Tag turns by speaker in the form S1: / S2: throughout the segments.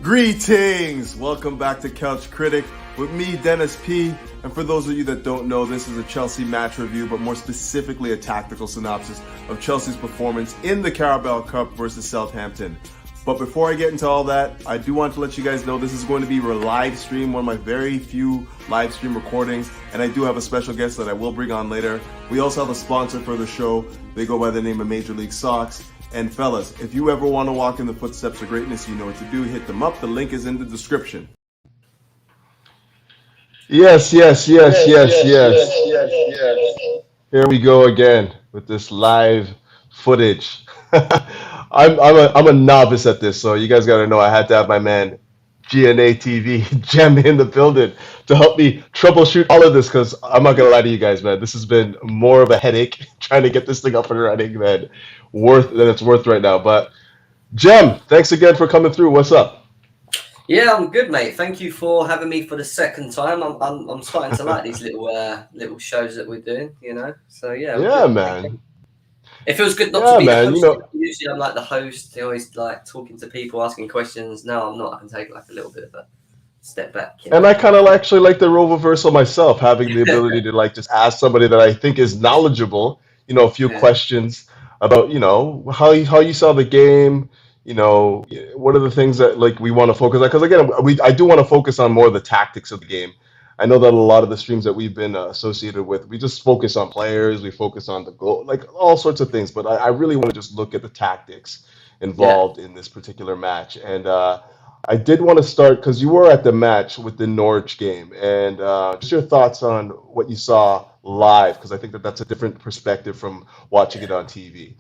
S1: Greetings! Welcome back to Couch Critic with me, Dennis P. And for those of you that don't know, this is a Chelsea match review, but more specifically a tactical synopsis of Chelsea's performance in the Carabao Cup versus Southampton. But before I get into all that, I do want to let you guys know this is going to be a live stream, one of my very few live stream recordings, and I do have a special guest that I will bring on later. We also have a sponsor for the show. They go by the name of Major League Socks. And fellas, if you ever want to walk in the footsteps of greatness, you know what to do. Hit them up. The link is in the description. Yes. Here we go again with this live footage. I'm a novice at this, so you guys got to know I had to have my man GNA TV Gem in the building to help me troubleshoot all of this, because I'm not gonna lie to you guys, man. This has been more of a headache trying to get this thing up and running than it's worth right now. But Gem, thanks again for coming through. What's up?
S2: Yeah, I'm good, mate. Thank you for having me for the second time. I'm starting to like these little shows that we're doing, you know. So yeah.
S1: Yeah, man.
S2: It feels good not to be the host. You know, usually I'm like the host, always like talking to people, asking questions. No, I'm not. I can take like a little bit of a step back. You know?
S1: And I kind of actually like the role reversal myself, having the ability to like just ask somebody that I think is knowledgeable, you know, a few questions about, you know, how you saw the game, you know, what are the things that like we want to focus on? Because again, I do want to focus on more of the tactics of the game. I know that a lot of the streams that we've been associated with, we just focus on players, we focus on the goal, like all sorts of things. But I really want to just look at the tactics involved in this particular match. And I did want to start, because you were at the match with the Norwich game, and just your thoughts on what you saw live, because I think that that's a different perspective from watching it on TV.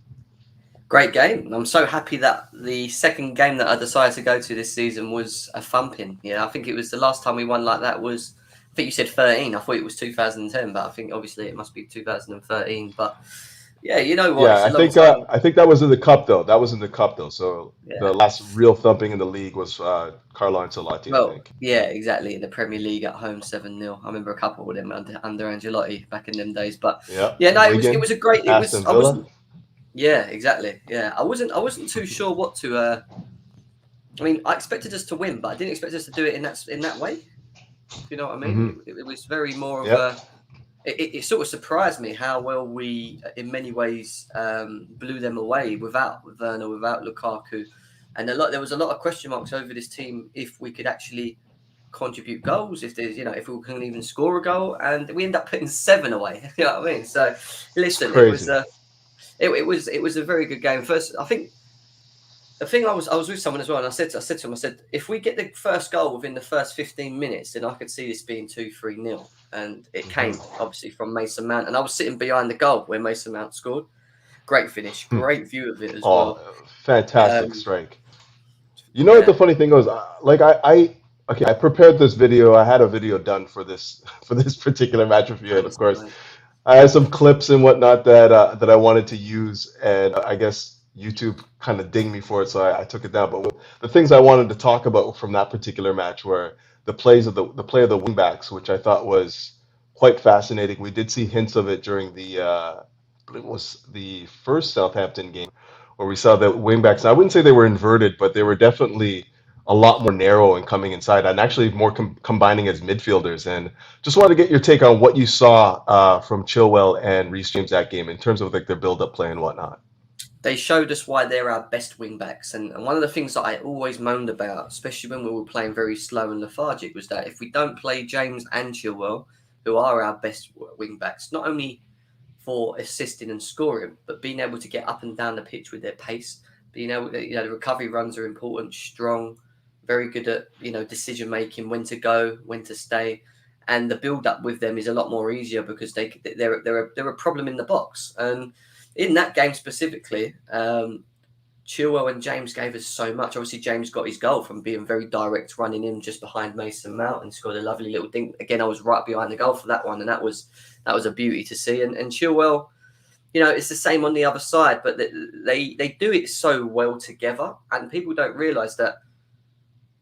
S2: Great game. I'm so happy that the second game that I decided to go to this season was a thumping. Yeah, I think it was the last time we won like that was, I think you said 13. I thought it was 2010, but I think obviously it must be 2013. But yeah, you know what?
S1: Yeah, I think that was in the cup though. That was in the cup though. So the last real thumping in the league was Carlo Ancelotti, I think.
S2: Yeah, exactly. In the Premier League at home, 7-0. I remember a couple of them under Ancelotti back in them days. But yeah, no, it was a great. It was. I wasn't. Yeah, exactly. Yeah, I wasn't too sure what to. I mean, I expected us to win, but I didn't expect us to do it in that way. You know what I mean? Mm-hmm. It was very more of a. It sort of surprised me how well we, in many ways, blew them away without Werner, without Lukaku, and there was a lot of question marks over this team if we could actually contribute goals, if there's if we can even score a goal, and we end up putting 7 away. You know what I mean? So listen, it was a very good game. First, I think. The thing I was with someone as well, and I said to him, if we get the first goal within the first 15 minutes, then I could see this being 2-3-0. And it came obviously from Mason Mount, and I was sitting behind the goal where Mason Mount scored. Great finish, great view of it as well.
S1: Fantastic strike. You know what the funny thing was? Like I prepared this video. I had a video done for this particular match review, and of course, I had some clips and whatnot that I wanted to use, and I guess YouTube kind of dinged me for it, so I took it down. But the things I wanted to talk about from that particular match were the play of the wingbacks, which I thought was quite fascinating. We did see hints of it during it was the first Southampton game, where we saw the wingbacks. I wouldn't say they were inverted, but they were definitely a lot more narrow and coming inside, and actually more combining as midfielders. And just wanted to get your take on what you saw from Chilwell and Reece James that game in terms of like their build-up play and whatnot.
S2: They showed us why they're our best wing-backs. And one of the things that I always moaned about, especially when we were playing very slow and lethargic, was that if we don't play James and Chilwell, who are our best wing-backs, not only for assisting and scoring, but being able to get up and down the pitch with their pace, being able to, the recovery runs are important, strong, very good at, decision-making, when to go, when to stay. And the build-up with them is a lot more easier because they're a problem in the box. And in that game specifically, Chilwell and James gave us so much. Obviously, James got his goal from being very direct, running in just behind Mason Mount and scored a lovely little dink. Again, I was right behind the goal for that one, and that was a beauty to see. And Chilwell, it's the same on the other side, but they do it so well together, and people don't realise that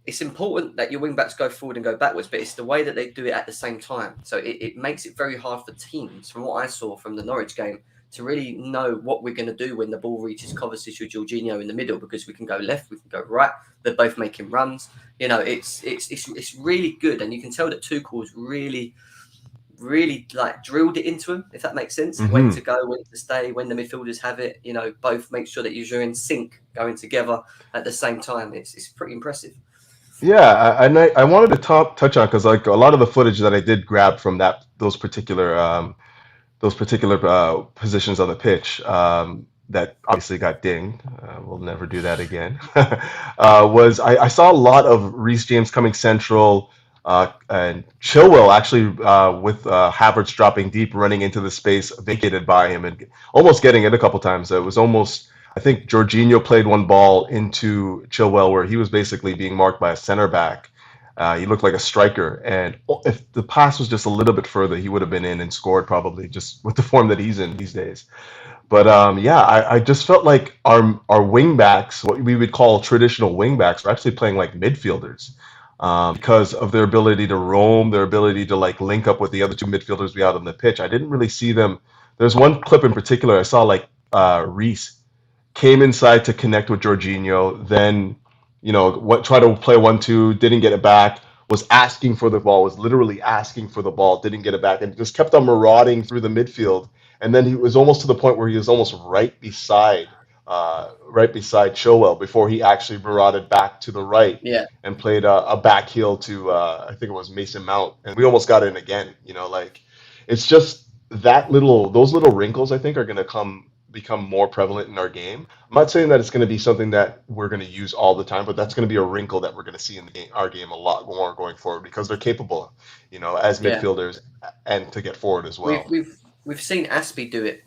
S2: it's important that your wing-backs go forward and go backwards, but it's the way that they do it at the same time. So it makes it very hard for teams, from what I saw from the Norwich game, to really know what we're going to do when the ball reaches Kovacic or Jorginho in the middle, because we can go left, we can go right. They're both making runs. You know, it's really good, and you can tell that Tuchel's really like drilled it into him, if that makes sense. When to go, when to stay, when the midfielders have it. You know, both make sure that you're in sync, going together at the same time. It's pretty impressive.
S1: Yeah, I wanted to touch on, because like a lot of the footage that I did grab from those particular positions on the pitch, that obviously got dinged. We'll never do that again. I saw a lot of Reece James coming central, and Chilwell actually, with Havertz dropping deep, running into the space vacated by him and almost getting it a couple times. It was almost, I think Jorginho played one ball into Chilwell where he was basically being marked by a center back. He looked like a striker, and if the pass was just a little bit further, he would have been in and scored, probably, just with the form that he's in these days. But yeah, I just felt like our wing backs, what we would call traditional wing backs, are actually playing like midfielders, because of their ability to roam, their ability to like link up with the other two midfielders we had on the pitch. I didn't really see them. There's one clip in particular I saw, like Reece came inside to connect with Jorginho, then try to play 1-2, didn't get it back, was asking for the ball, was literally asking for the ball, didn't get it back, and just kept on marauding through the midfield. And then he was almost to the point where he was almost right beside Chilwell before he actually marauded back to the right, and played a back heel to I think it was Mason Mount, and we almost got in again. Like, it's just those little wrinkles, I think, are going to become more prevalent in our game. I'm not saying that it's going to be something that we're going to use all the time, but that's going to be a wrinkle that we're going to see in our game a lot more going forward, because they're capable, as midfielders, and to get forward as well.
S2: We've seen Aspie do it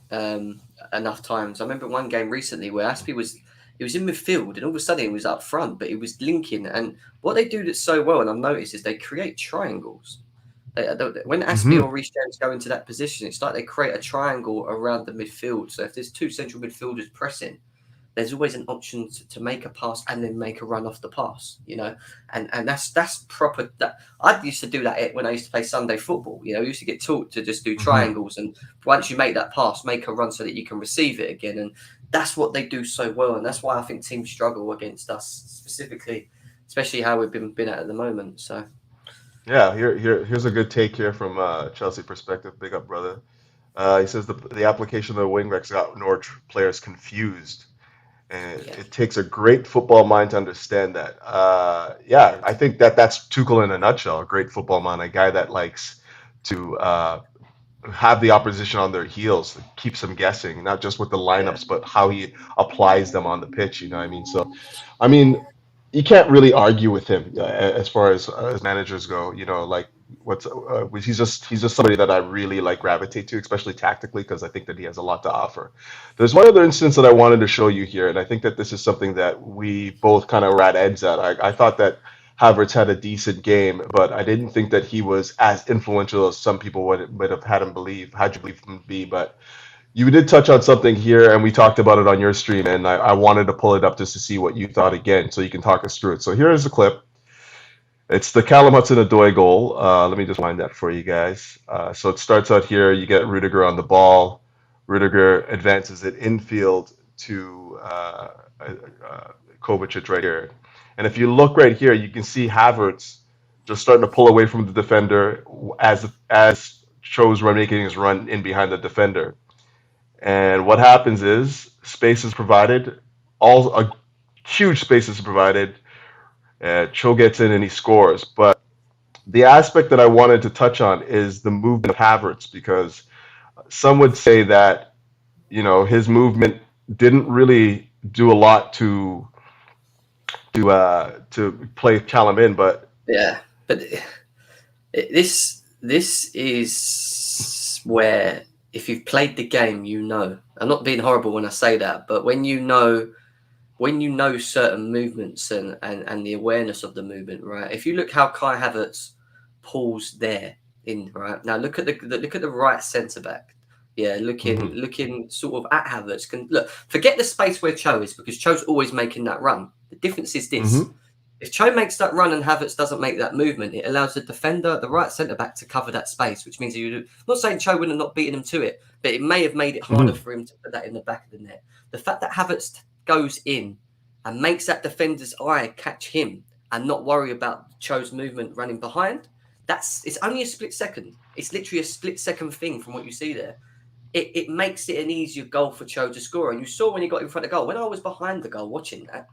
S2: enough times. I remember one game recently where Aspie was in midfield, and all of a sudden he was up front, but he was linking. And what they do that's so well, and I've noticed, is they create triangles. When Aspie or Reece James go into that position, it's like they create a triangle around the midfield. So if there's two central midfielders pressing, there's always an option to make a pass and then make a run off the pass, and that's proper. I used to do that when I used to play Sunday football. I used to get taught to just do triangles, and once you make that pass, make a run so that you can receive it again. And that's what they do so well, and that's why I think teams struggle against us specifically, especially how we've been at the moment. So.
S1: Yeah, here's a good take here from Chelsea perspective. Big up, brother. He says the application of the wingbacks got Norwich players confused, and it takes a great football mind to understand that. Yeah, I think that's Tuchel in a nutshell. A great football mind, a guy that likes to have the opposition on their heels, keeps them guessing, not just with the lineups, but how he applies them on the pitch. You know what I mean? So, I mean, you can't really argue with him as far as managers go. Like he's just somebody that I really like gravitate to, especially tactically, because I think that he has a lot to offer. There's one other instance that I wanted to show you here, and I think that this is something that we both kind of were at ends at. I thought that Havertz had a decent game, but I didn't think that he was as influential as some people would have had you believe him to be. But you did touch on something here, and we talked about it on your stream, and I wanted to pull it up just to see what you thought again, so you can talk us through it. So here is the clip. It's the Callum Hudson-Odoi goal. Let me just wind that for you guys. So it starts out here. You get Rudiger on the ball. Rudiger advances it infield to Kovacic right here. And if you look right here, you can see Havertz just starting to pull away from the defender as Cho's making his run in behind the defender. And what happens is space is provided, a huge space is provided. Cho gets in and he scores. But the aspect that I wanted to touch on is the movement of Havertz, because some would say that his movement didn't really do a lot to play Callum in, but
S2: this is where, if you've played the game, I'm not being horrible when I say that, but when you know certain movements and the awareness of the movement, right? If you look how Kai Havertz pulls there in, right now, look at the right centre back. Yeah, looking sort of at Havertz. Forget the space where Cho is, because Cho's always making that run. The difference is this. If Cho makes that run and Havertz doesn't make that movement, it allows the defender, the right centre back, to cover that space, which means I'm not saying Cho wouldn't have not beaten him to it, but it may have made it harder for him to put that in the back of the net. The fact that Havertz goes in and makes that defender's eye catch him and not worry about Cho's movement running behind, it's only a split second. It's literally a split second thing from what you see there. It makes it an easier goal for Cho to score. And you saw when he got in front of goal, when I was behind the goal watching that,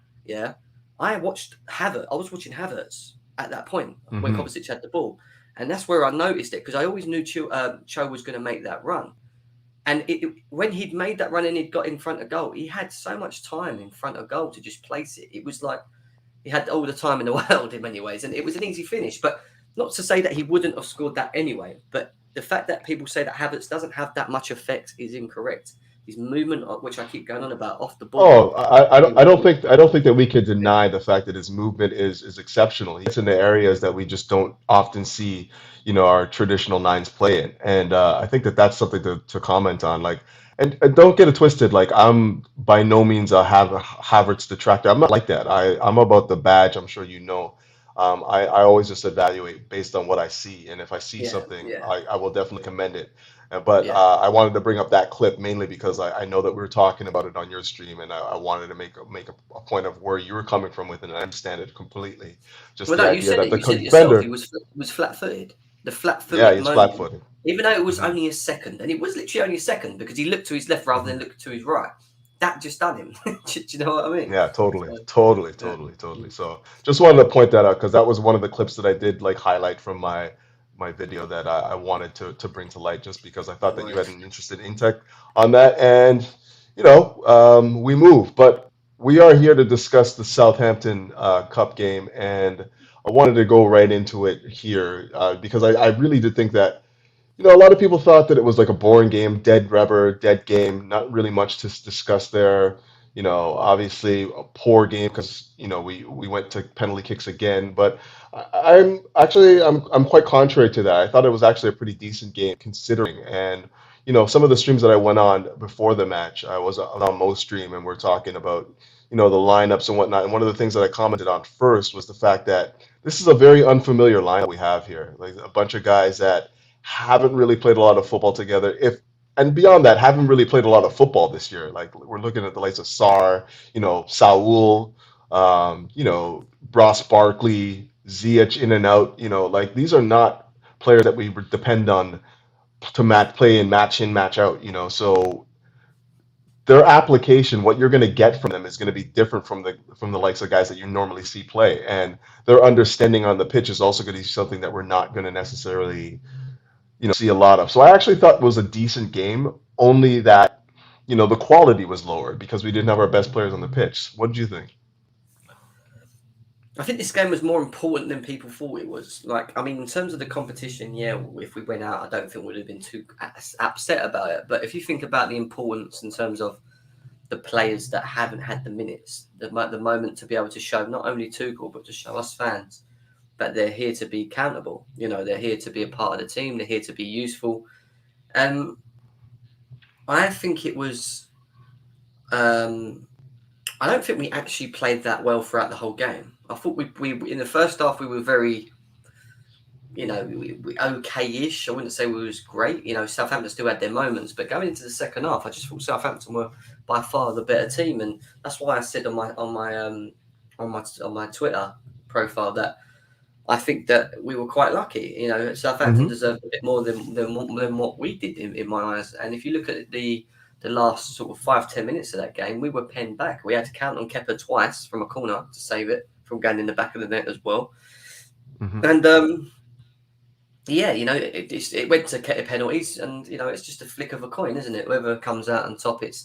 S2: I watched Havertz. I was watching Havertz at that point when Kovacic had the ball. And that's where I noticed it, because I always knew Cho was going to make that run. And when he'd made that run and he'd got in front of goal, he had so much time in front of goal to just place it. It was like he had all the time in the world in many ways. And it was an easy finish. But not to say that he wouldn't have scored that anyway. But the fact that people say that Havertz doesn't have that much effect is incorrect. His movement, which I keep going on about, off the ball.
S1: Oh, I don't think that we could deny the fact that his movement is exceptional. He's in the areas that we just don't often see, our traditional nines play in, and I think that that's something to comment on. Like, and don't get it twisted. Like, I'm by no means a Havertz detractor. I'm not like that. I'm about the badge. I'm sure you know. I always just evaluate based on what I see, and if I see something, I will definitely commend it. But I wanted to bring up that clip mainly because I know that we were talking about it on your stream, and I wanted to make a point of where you were coming from with it, and I understand it completely. Just
S2: well,
S1: the
S2: no,
S1: idea
S2: you said
S1: that
S2: it.
S1: the
S2: You said it yourself.
S1: defender,
S2: He was flat-footed. The flat-footed
S1: yeah, he's
S2: moment,
S1: flat-footed.
S2: even though it was only a second, and it was literally only a second because he looked to his left rather than looked to his right. That just done him. Do you know what I mean?
S1: Yeah, totally. So just wanted to point that out because that was one of the clips that I did like highlight from my video that I wanted to bring to light just because I thought that you had an interested intake on that. And, we move. But we are here to discuss the Southampton Cup game. And I wanted to go right into it here because I really did think that a lot of people thought that it was like a boring game, dead rubber, dead game, not really much to discuss there. Obviously a poor game because we went to penalty kicks again. But I'm quite contrary to that. I thought it was actually a pretty decent game considering. And some of the streams that I went on before the match, I was on Mo's stream, and we're talking about the lineups and whatnot. And one of the things that I commented on first was the fact that this is a very unfamiliar lineup we have here, like a bunch of guys that haven't really played a lot of football together. And beyond that, haven't really played a lot of football this year. Like we're looking at the likes of Sar, Saul, Ross Barkley, Ziyech in and out. Like these are not players that we depend on to play and match in, match out. So their application, what you're going to get from them, is going to be different from the likes of guys that you normally see play, and their understanding on the pitch is also going to be something that we're not going to necessarily see a lot of. So I actually thought it was a decent game, only that, the quality was lower because we didn't have our best players on the pitch. What did you think?
S2: I think this game was more important than people thought it was. Like, I mean, in terms of the competition, if we went out, I don't think we'd have been too upset about it. But if you think about the importance in terms of the players that haven't had the minutes, the moment to be able to show not only Tuchel, but to show us fans that they're here to be accountable. They're here to be a part of the team. They're here to be useful. And I think it was... I don't think we actually played that well throughout the whole game. I thought we in the first half we were very, we okay-ish. I wouldn't say we was great. Southampton still had their moments, but going into the second half, I just thought Southampton were by far the better team, and that's why I said on my Twitter profile that I think that we were quite lucky. Southampton deserved a bit more than what we did in my eyes. And if you look at the last sort of 5-10 minutes of that game, we were penned back. We had to count on Kepa twice from a corner to save it from going in the back of the net as well. And it went to penalties, and it's just a flick of a coin, isn't it? Whoever comes out on top, it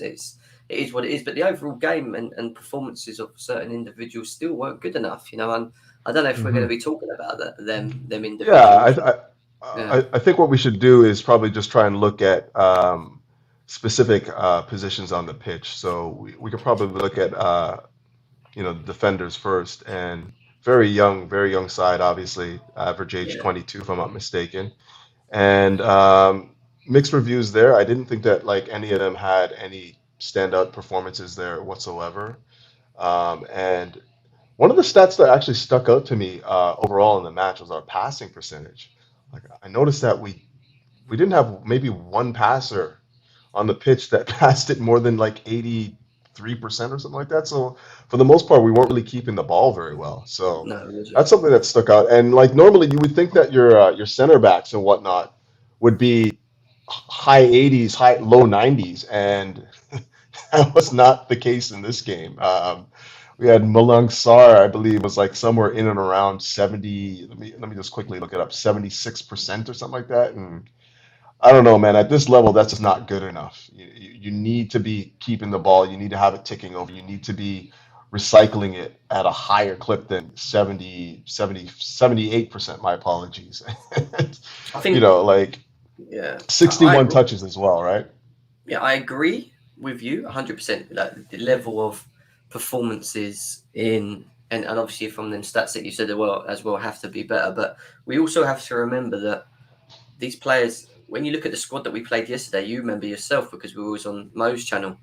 S2: is what it is. But the overall game and performances of certain individuals still weren't good enough. And I don't know if we're going to be talking about them individuals.
S1: Yeah, I think what we should do is probably just try and look at specific positions on the pitch. So we could probably look at defenders first, and very young side, obviously, average age 22 if I'm not mistaken, and mixed reviews there. I didn't think that like any of them had any standout performances there whatsoever, and One of the stats that actually stuck out to me overall in the match was our passing percentage. Like I noticed that we didn't have maybe one passer on the pitch that passed it more than like 83% or something like that. So for the most part, we weren't really keeping the ball very well. So
S2: No, it wasn't.
S1: that's something that stuck out. And like normally, you would think that your center backs and whatnot would be high 80s, low 90s, and that was not the case in this game. We had Malang Sarr, I believe, was like somewhere in and around 70. Let me just quickly look it up, 76% or something like that. And I don't know, man. At this level, that's just not good enough. You need to be keeping the ball. You need to have it ticking over. You need to be recycling it at a higher clip than 78%. My apologies.
S2: I think,
S1: like
S2: yeah,
S1: 61 touches as well, right?
S2: Yeah, I agree with you 100%. Like the level of performances and obviously from them stats that you said as well have to be better. But we also have to remember that these players, when you look at the squad that we played yesterday, you remember yourself because we were always on Mo's channel.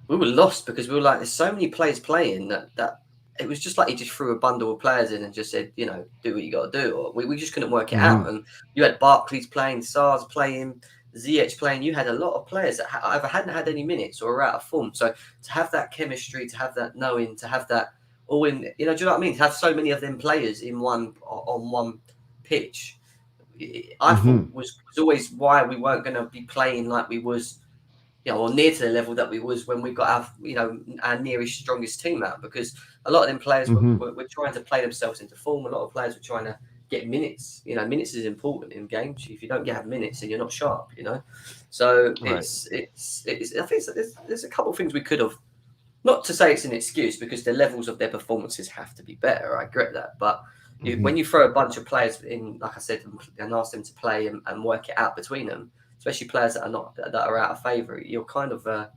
S2: We were lost because we were like, there's so many players playing that it was just like he just threw a bundle of players in and just said, do what you got to do. Or we just couldn't work it out. And you had Barkley's playing, Sars playing, ZH playing. You had a lot of players that either hadn't had any minutes or were out of form. So to have that chemistry, to have that knowing, to have that all in, do you know what I mean? To have so many of them players on one pitch, I thought was always why we weren't going to be playing like we was, or near to the level that we was when we got our nearest strongest team out, because a lot of them players were trying to play themselves into form. A lot of players were trying to get minutes. Minutes is important in games. If you don't have minutes, then you're not sharp. So
S1: Right.
S2: it's I think there's a couple of things we could have. Not to say it's an excuse, because the levels of their performances have to be better. I get that, but when you throw a bunch of players in, like I said, and ask them to play and work it out between them, especially players that are out of favour, you're kind of I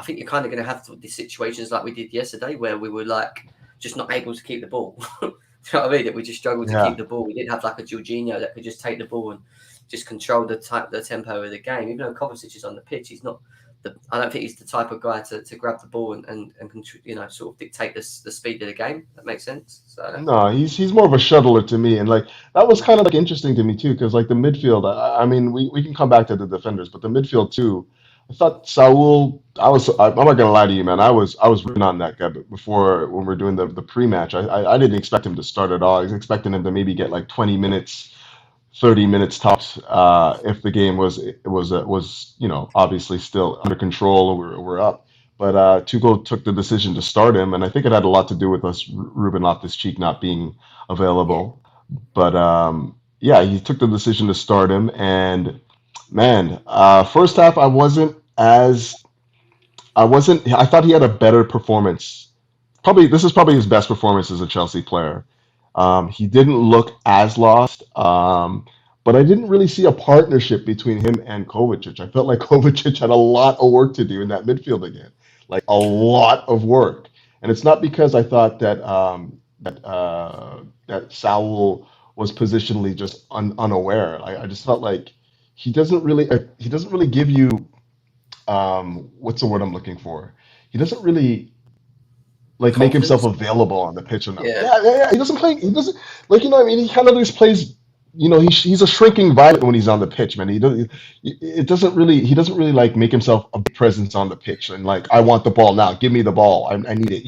S2: think you're kind of going to have these situations like we did yesterday, where we were like just not able to keep the ball. Do you know what I mean? That we just struggled to keep the ball. We didn't have like a Jorginho that could just take the ball and just control the tempo of the game. Even though Kovacic is on the pitch, he's not. I don't think he's the type of guy to grab the ball and sort of dictate the speed of the game. That makes sense. So
S1: No, he's more of a shuttler to me, and like that was kind of like interesting to me too, because like the midfield. I mean, we can come back to the defenders, but the midfield too. I thought Saul. I'm not gonna lie to you, man. I was rooting on that guy, but before when we were doing the pre-match, I didn't expect him to start at all. I was expecting him to maybe get like 20 minutes, 30 minutes tops, if the game was obviously still under control or we're up. But Tuchel took the decision to start him, and I think it had a lot to do with us Ruben Loftus-Cheek not being available. But yeah, he took the decision to start him, and man, first half I thought he had a better performance. This is probably his best performance as a Chelsea player. He didn't look as lost, but I didn't really see a partnership between him and Kovacic. I felt like Kovacic had a lot of work to do in that midfield again, like a lot of work. And it's not because I thought that Saul was positionally just unaware. I just felt like he doesn't really give you what's the word I'm looking for? He doesn't really like make himself available on the pitch enough. Yeah. He doesn't play. He doesn't like I mean. He kind of just plays. He's a shrinking violet when he's on the pitch, man. He doesn't. It doesn't really. He doesn't really like make himself a big presence on the pitch and like I want the ball now. Give me the ball. I need it.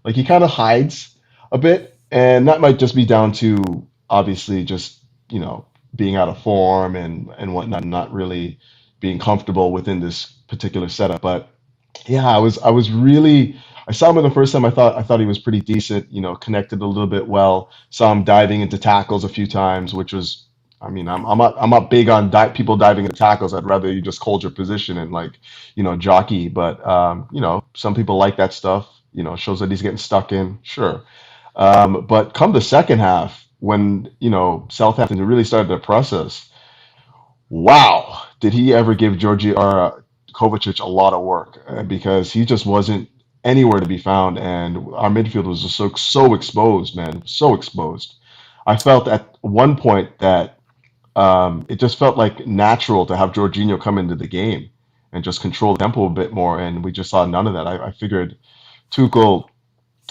S1: Like he kind of hides a bit, and that might just be down to obviously just being out of form and whatnot, not really being comfortable within this particular setup. But yeah, I saw him in the first time. I thought he was pretty decent. Connected a little bit well. Saw him diving into tackles a few times, which was, I mean, I'm not big on people diving into tackles. I'd rather you just hold your position and like, jockey. But some people like that stuff. Shows that he's getting stuck in. Sure. But come the second half, when Southampton really started to press us, wow, did he ever give Kovacic a lot of work, because he just wasn't anywhere to be found, and our midfield was just so exposed, man, so exposed. I felt at one point that it just felt like natural to have Jorginho come into the game and just control the tempo a bit more, and we just saw none of that. I figured Tuchel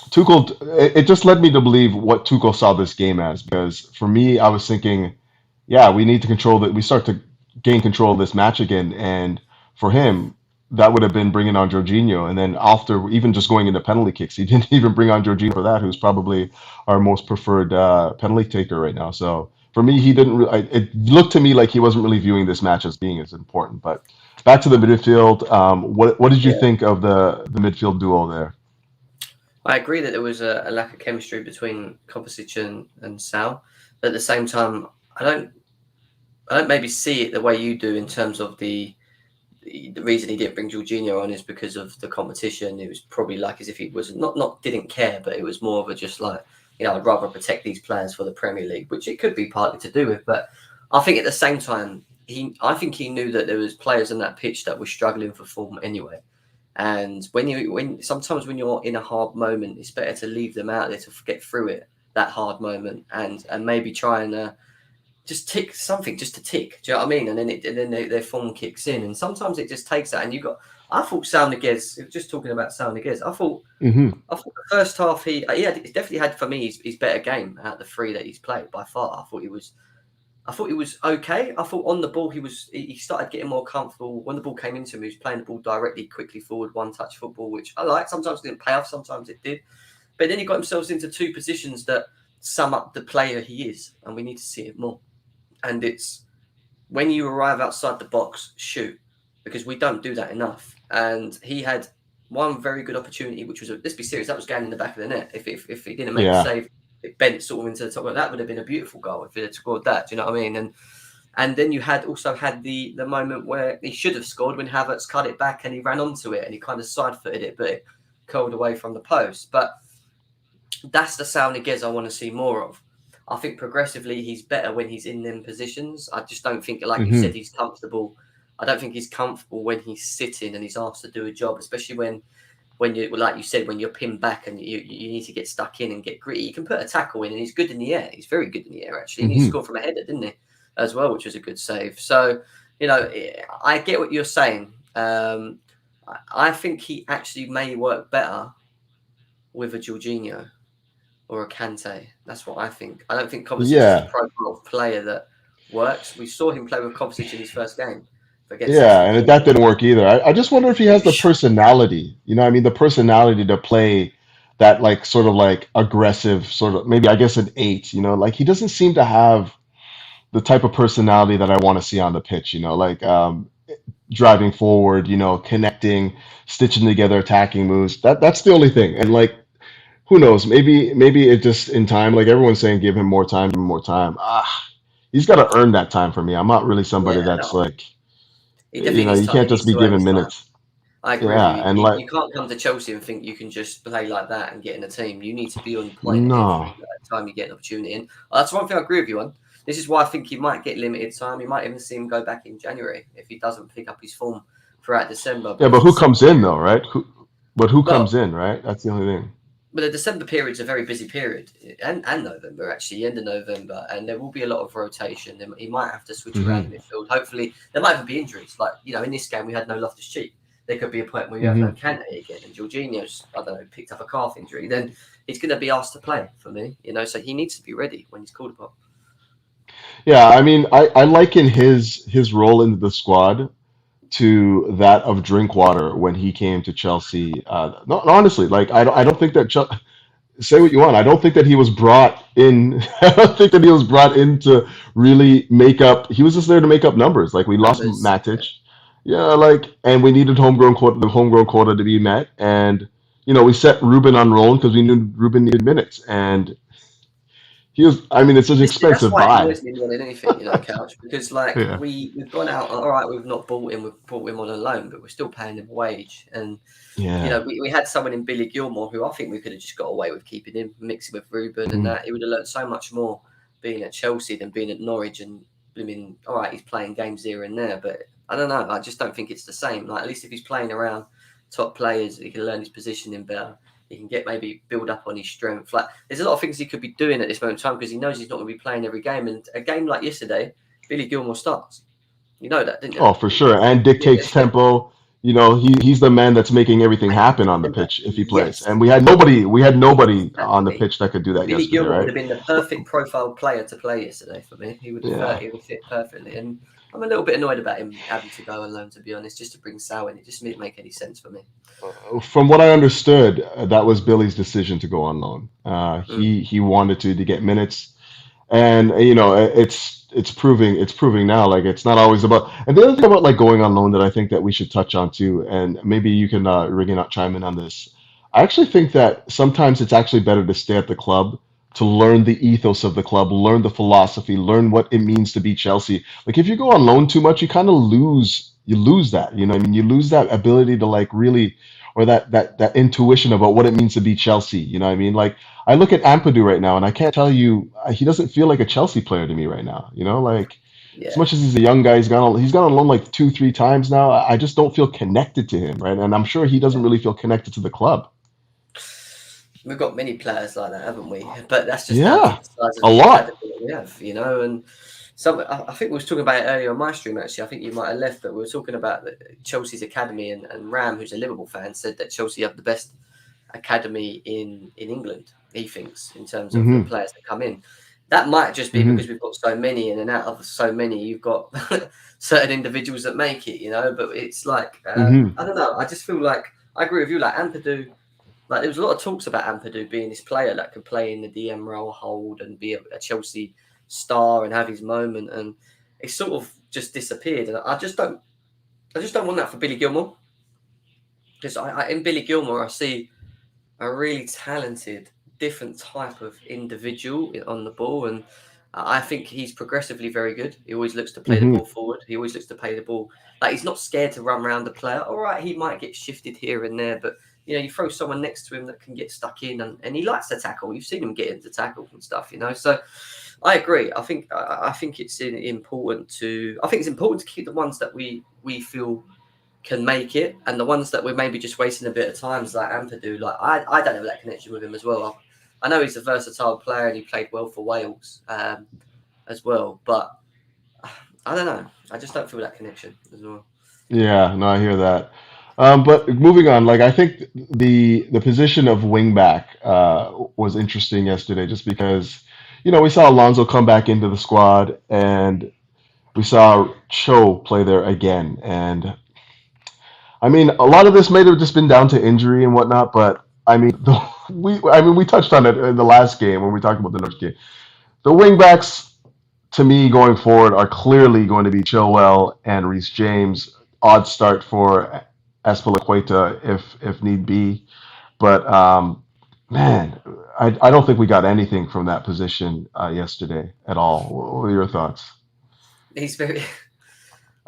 S1: Tuchel, it just led me to believe what Tuchel saw this game as, because for me, I was thinking, yeah, we need to control that. We start to gain control of this match again, and for him, that would have been bringing on Jorginho, and then after even just going into penalty kicks, he didn't even bring on Jorginho for that, who's probably our most preferred penalty taker right now. So for me, he didn't. It looked to me like he wasn't really viewing this match as being as important. But back to the midfield, what did you think of the midfield duo there?
S2: I agree that there was a lack of chemistry between Kovacic and Sal. But at the same time, I don't maybe see it the way you do in terms of the reason he didn't bring Jorginho on is because of the competition. It was probably like as if he was not didn't care, but it was more of a just like, I'd rather protect these players for the Premier League, which it could be partly to do with. But I think at the same time, I think he knew that there was players on that pitch that were struggling for form anyway. And sometimes when you're in a hard moment, it's better to leave them out there to get through it, that hard moment, and maybe try and just tick something just to tick. Do you know what I mean? And then their form kicks in, and sometimes it just takes that. And I thought Sal Niguez, just talking about Sal Niguez, I thought the first half he definitely had for me his better game out of the three that he's played by far. I thought he was okay. I thought on the ball he started getting more comfortable. When the ball came into him, he was playing the ball directly, quickly forward, one-touch football, which I like. Sometimes it didn't pay off, sometimes it did. But then he got himself into two positions that sum up the player he is, and we need to see it more. And it's when you arrive outside the box, shoot, because we don't do that enough. And he had one very good opportunity, which was, let's be serious, that was going in the back of the net. If he didn't make the save, it bent sort of into the top. That would have been a beautiful goal if he had scored that. Do you know what I mean? And then you also had the moment where he should have scored when Havertz cut it back and he ran onto it and he kind of side-footed it, but it curled away from the post. But that's the Sal Niguez I want to see more of. I think progressively he's better when he's in them positions. I just don't think, like you said, he's comfortable. I don't think he's comfortable when he's sitting and he's asked to do a job, especially when you, like you said, when you're pinned back and you need to get stuck in and get gritty. You can put a tackle in and he's good in the air. He's very good in the air, actually. And he scored from a header, didn't he, as well, which was a good save. So, I get what you're saying. I think he actually may work better with a Jorginho or a Kante. That's what I think. I don't think Kovacic is the profile of player that works. We saw him play with Kovacic in his first game.
S1: And that didn't work either. I just wonder if he has the personality, the personality to play that like sort of like aggressive sort of, maybe I guess an 8, like he doesn't seem to have the type of personality that I want to see on the pitch, like driving forward, connecting, stitching together attacking moves. That's the only thing. And like, who knows? Maybe it just in time, like everyone's saying, give him more time, he's got to earn that time for me. I'm not really somebody that's like, you can't just be given minutes.
S2: I agree with you. You can't come to Chelsea and think you can just play like that and get in a team. You need to be on playing every time you get an opportunity. And that's one thing I agree with you on. This is why I think he might get limited time. You might even see him go back in January if he doesn't pick up his form throughout December.
S1: Yeah, but who comes in though, right? Who comes in, right? That's the only thing.
S2: But the December period is a very busy period, and November, actually, end of November, and there will be a lot of rotation. He might have to switch around in midfield. Hopefully, there might even be injuries. Like, in this game, we had no Loftus-Cheek. There could be a point where you have no Kante again, and Jorginho's, picked up a calf injury. Then he's going to be asked to play for me, so he needs to be ready when he's called upon.
S1: Yeah, I mean, I liken his role in the squad to that of Drinkwater when he came to Chelsea. No, honestly, like I don't think that say what you want. I don't think that he was brought in. I don't think that he was brought in to really make up. He was just there to make up numbers. Like we lost Matic, and we needed the homegrown quota to be met, and we set Ruben on roll because we knew Ruben needed minutes, and he was. I mean, it's an expensive buy.
S2: That's why he wasn't anything, Couch, because we've gone out. All right, we've not bought him. We've bought him on a loan, but we're still paying him a wage. And we had someone in Billy Gilmore who I think we could have just got away with keeping him, mixing with Ruben, and that he would have learned so much more being at Chelsea than being at Norwich. And all right, he's playing games here and there, but I don't know. I just don't think it's the same. Like at least if he's playing around top players, he can learn his positioning better. He can maybe build up on his strength. Like there's a lot of things he could be doing at this moment in time because he knows he's not going to be playing every game. And a game like yesterday, Billy Gilmore starts. You know that, didn't you?
S1: Oh, for sure, and dictates tempo. he's the man that's making everything happen on the pitch if he plays.
S2: Yes.
S1: And we had nobody
S2: Exactly.
S1: on the pitch that could do that
S2: Billy
S1: yesterday,
S2: Gilmour would
S1: right?
S2: have been the perfect profile player to play yesterday for me. He would fit perfectly. And I'm a little bit annoyed about him having to go on loan, to be honest, just to bring Sal in. It just didn't make any sense for me.
S1: From what I understood, that was Billy's decision to go on loan. He wanted to get minutes, and it's proving now, like, it's not always about. And the other thing about, like, going on loan that I think that we should touch on too, and maybe you can chime in on this. I actually think that sometimes it's actually better to stay at the club to learn the ethos of the club, learn the philosophy, learn what it means to be Chelsea. Like, if you go on loan too much, you kind of lose that. I mean, you lose that ability to, like, really, or that intuition about what it means to be Chelsea. You know what I mean? Like, I look at Ampadu right now, and I can't tell you, he doesn't feel like a Chelsea player to me right now. Like, as much as he's a young guy, he's gone on loan like 2-3 times now. I just don't feel connected to him, right? And I'm sure he doesn't really feel connected to the club.
S2: We've got many players like that, haven't we? But that's just
S1: down
S2: to the size of
S1: a
S2: the
S1: lot.
S2: academy that we have, and I think we was talking about it earlier on my stream, actually. I think you might have left, but we were talking about Chelsea's academy, and Ram, who's a Liverpool fan, said that Chelsea have the best academy in England, he thinks, in terms of the players that come in. That might just be because we've got so many, and then out of so many, you've got certain individuals that make it, but it's like, I don't know. I just feel like, I agree with you, like Ampadu. Like, there was a lot of talks about Ampadu being this player that could play in the DM role, hold, and be a Chelsea star and have his moment, and it sort of just disappeared. And I just don't want that for Billy Gilmour, because in Billy Gilmour I see a really talented, different type of individual on the ball, and I think he's progressively very good. He always looks to play the ball forward. He always looks to play the ball, like, he's not scared to run around the player. All right, he might get shifted here and there, but you throw someone next to him that can get stuck in, and he likes to tackle. You've seen him get into tackles and stuff, So I agree. I think it's important to. I think it's important to keep the ones that we feel can make it, and the ones that we're maybe just wasting a bit of time, like Ampadu. Like, I don't have that connection with him as well. I know he's a versatile player and he played well for Wales as well, but I don't know. I just don't feel that connection as well.
S1: Yeah, no, I hear that. But moving on, like, I think the position of wingback was interesting yesterday, just because we saw Alonso come back into the squad, and we saw Cho play there again. And I mean, a lot of this may have just been down to injury and whatnot, but I mean, we touched on it in the last game when we talked about the Norwich game. The wingbacks, to me, going forward, are clearly going to be Chilwell and Reece James. Odd start for Azpilicueta if need be, but man, I don't think we got anything from that position yesterday at all. What were your thoughts?
S2: He's very.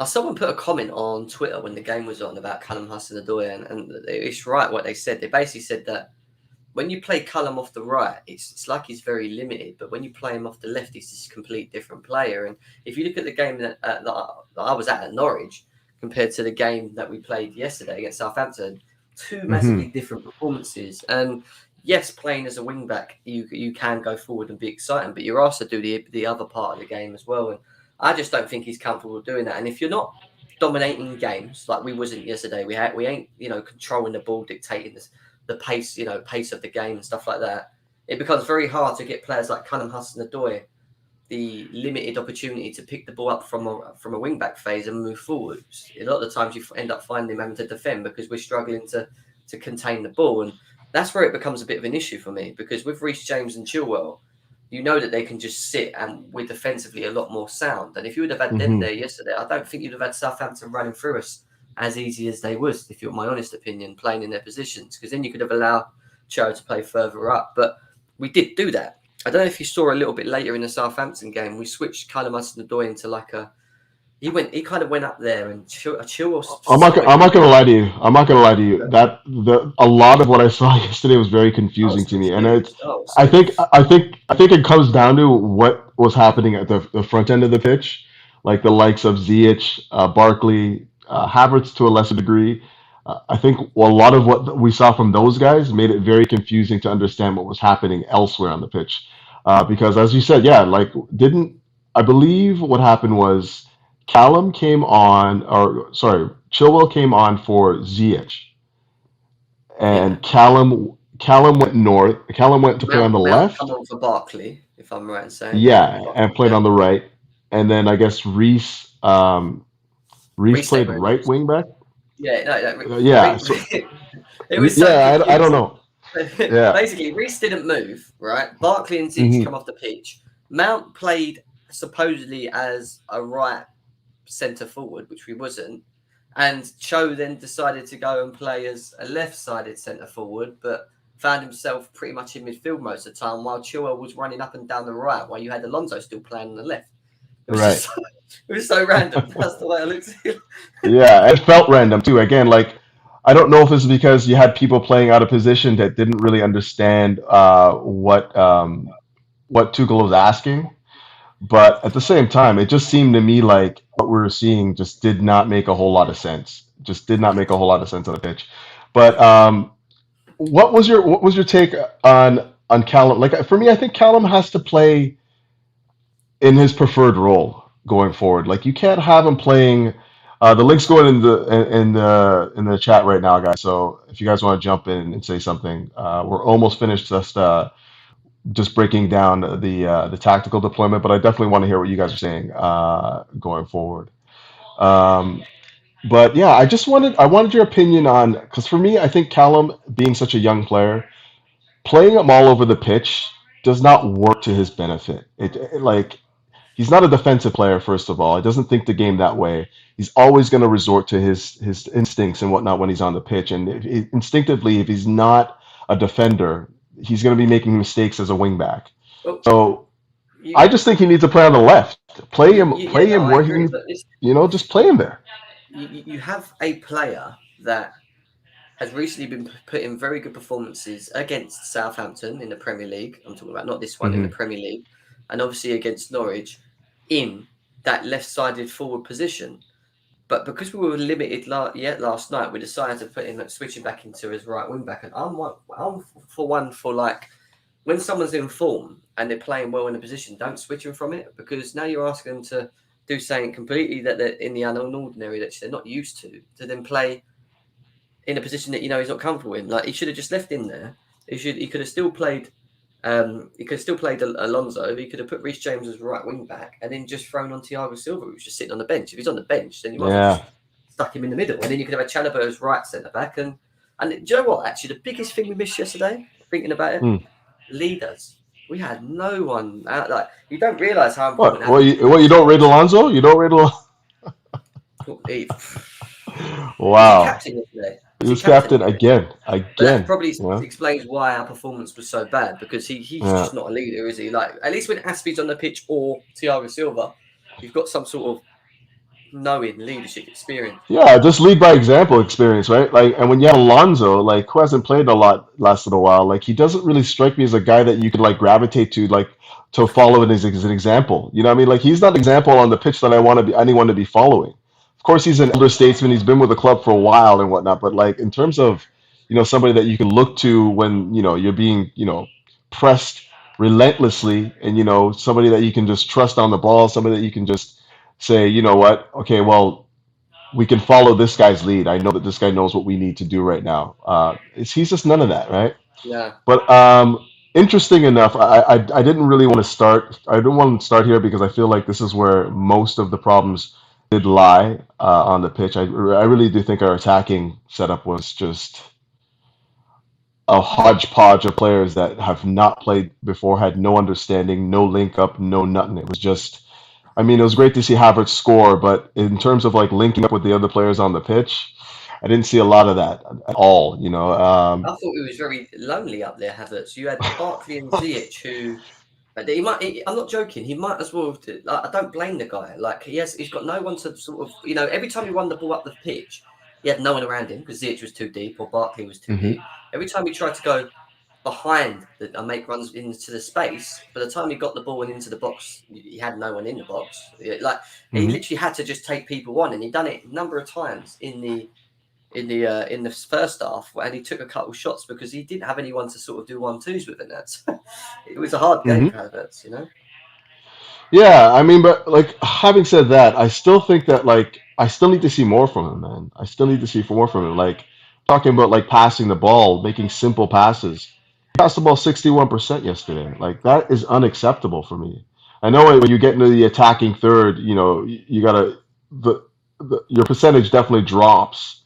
S2: Someone put a comment on Twitter when the game was on about Callum Hudson-Odoi, and it's right what they said. They basically said that when you play Callum off the right, it's like he's very limited, but when you play him off the left, he's this complete different player. And if you look at the game that I was at Norwich compared to the game that we played yesterday against Southampton, two massively different performances. And yes, playing as a wing back, you can go forward and be exciting, but you're also do the other part of the game as well. And I just don't think he's comfortable doing that. And if you're not dominating games like we wasn't yesterday, we ain't controlling the ball, dictating the pace pace of the game and stuff like that. It becomes very hard to get players like Callum Hudson-Odoi the limited opportunity to pick the ball up from a wing back phase and move forward. A lot of the times you end up finding him having to defend because we're struggling to contain the ball, and that's where it becomes a bit of an issue for me, because with Reece James and Chilwell, that they can just sit and we're defensively a lot more sound. And if you would have had them there yesterday, I don't think you'd have had Southampton running through us as easy as they was, if you're my honest opinion, playing in their positions, because then you could have allowed Cho to play further up. But we did do that. I don't know if you saw a little bit later in the Southampton game, we switched Callum Hudson-Odoi into like he kind of went up there and Chilwell.
S1: I'm not gonna lie to you. I'm not gonna lie to you. That a lot of what I saw yesterday was very confusing to me, and I think it comes down to what was happening at the front end of the pitch, like the likes of Ziyech, Barkley, Havertz to a lesser degree. I think a lot of what we saw from those guys made it very confusing to understand what was happening elsewhere on the pitch, because as you said, I believe what happened was Callum came on, or sorry, Chilwell came on for Ziyech, and Callum went north. Callum went to play on the
S2: Mount come
S1: left.
S2: on for Barkley, if I'm right in saying.
S1: Yeah, and played
S2: Yeah.
S1: on the right. And then I guess Reese
S2: Reece stayed
S1: played
S2: where he
S1: right
S2: was.
S1: wing back.
S2: Yeah, no,
S1: Yeah, so
S2: it was so
S1: yeah, I don't
S2: confusing.
S1: know. Yeah.
S2: Basically, Reece didn't move, right? Barkley and Ziyech come
S1: Hmm.
S2: off the pitch. Mount played supposedly as a right centre forward, which we wasn't. And Cho then decided to go and play as a left-sided centre forward, but found himself pretty much in midfield most of the time, while Chilwell was running up and down the right, while you had Alonso still playing on the left. It was
S1: Right.
S2: just it was so random. That's the way I looked at it.
S1: Yeah, it felt random too. Again, like I don't know if it's because you had people playing out of position that didn't really understand what Tuchel was asking. But at the same time, it just seemed to me like what we were seeing just did not make a whole lot of sense. Just did not make a whole lot of sense on the pitch. But what was your take on Callum? Like for me, I think Callum has to play in his preferred role going forward. Like you can't have him playing. The link's going in the chat right now, guys. So if you guys want to jump in and say something, we're almost finished just breaking down the tactical deployment, but I definitely want to hear what you guys are saying going forward. Um, but yeah, I wanted your opinion on because for me, I think Callum being such a young player, playing him all over the pitch does not work to his benefit. Like he's not a defensive player, first of all. He doesn't think the game that way. He's always going to resort to his instincts and whatnot when he's on the pitch. And instinctively, if he's not a defender, he's going to be making mistakes as a wingback.
S2: Well,
S1: So I
S2: you,
S1: just think he needs to play on the left. Play
S2: no,
S1: him
S2: I
S1: where he
S2: agree,
S1: needs,
S2: but
S1: just play him there.
S2: you have a player that has recently been put in very good performances against Southampton in the Premier League. I'm talking about not this one in the
S1: Hmm.
S2: Premier League, and obviously against Norwich in that left-sided forward position. But because we were limited last night, we decided to put him switching back into his right wing back. And I'm for one for like when someone's in form and they're playing well in a position, don't switch them from it because now you're asking them to do something completely that they're in the unordinary that they're not used to then play in a position that he's not comfortable in. Like he should have just left him there. He could have still played. He could have still played Alonso. He could have put Reece James as right wing back and then just thrown on Thiago Silva, who was just sitting on the bench. If he's on the bench, then you might as well
S1: Yeah.
S2: just stuck him in the middle, and then you could have a Chalobah as right centre back. And do you know what? Actually, the biggest thing we missed yesterday, thinking about it,
S1: Mm.
S2: leaders. We had no one out. Like you don't realise how
S1: What?
S2: important
S1: What?
S2: having
S1: You don't rate Alonso? You don't rate Alonso?
S2: Was he
S1: Wow.
S2: captain yesterday?
S1: He
S2: Was he
S1: was
S2: captain
S1: captain
S2: yesterday?
S1: again.
S2: But that
S1: Again.
S2: probably
S1: Yeah.
S2: explains why our performance was so bad because he's
S1: Yeah.
S2: just not a leader, is he? Like at least when Aspie's on the pitch or Thiago Silva, you've got some sort of knowing leadership experience.
S1: Yeah, just lead by example experience, right? Like, and when you have Alonso, like, who hasn't played a lot last little while, like, he doesn't really strike me as a guy that you could like gravitate to, like, to follow it as an example. You know what I mean? Like, he's not an example on the pitch that anyone to be following. Of course, he's an elder statesman. He's been with the club for a while and whatnot. But like, in terms of, somebody that you can look to when you're being, pressed relentlessly, and somebody that you can just trust on the ball, somebody that you can just say, you know what, okay, well, we can follow this guy's lead. I know that this guy knows what we need to do right now. He's just none of that, right?
S2: Yeah.
S1: But interesting enough, I didn't really want to start. I didn't want to start here because I feel like this is where most of the problems did lie on the pitch. I really do think our attacking setup was just a hodgepodge of players that have not played before, had no understanding, no link up, no nothing. It was just, I mean, it was great to see Havertz score, but in terms of like linking up with the other players on the pitch, I didn't see a lot of that at all.
S2: I thought he was very lonely up there, Havertz. You had Barkley and Ziyech, who I'm not joking. He might as well. I don't blame the guy. Like he's got no one to sort of. Every time he won the ball up the pitch, he had no one around him because Ziyech was too deep or Barkley was too
S1: Hmm.
S2: deep. Every time he tried to go behind and make runs into the space, by the time he got the ball and into the box, he had no one in the box. Like he
S1: Hmm.
S2: literally had to just take people on, and he'd done it a number of times in the first half, and he took a couple shots because he didn't have anyone to sort of do 1-2s with in that. It was a hard game
S1: Hmm.
S2: for Havertz.
S1: Yeah, I mean, but like having said that, I still think that like I still need to see more from him, man. I still need to see more from him. Like talking about like passing the ball, making simple passes. He passed the ball 61% yesterday. Like that is unacceptable for me. I know when you get into the attacking third, you gotta your percentage definitely drops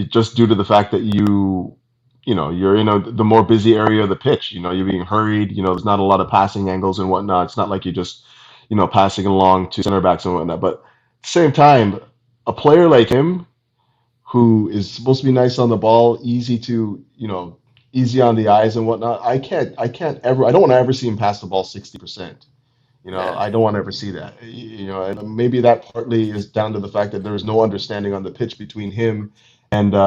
S1: just due to the fact that you're in the more busy area of the pitch. You're being hurried. There's not a lot of passing angles and whatnot. It's not like you're just passing along to center backs and whatnot. But at the same time, a player like him, who is supposed to be nice on the ball, easy on the eyes and whatnot, I don't want to ever see him pass the ball 60%. I don't want to ever see that. And maybe that partly is down to the fact that there is no understanding on the pitch between him and did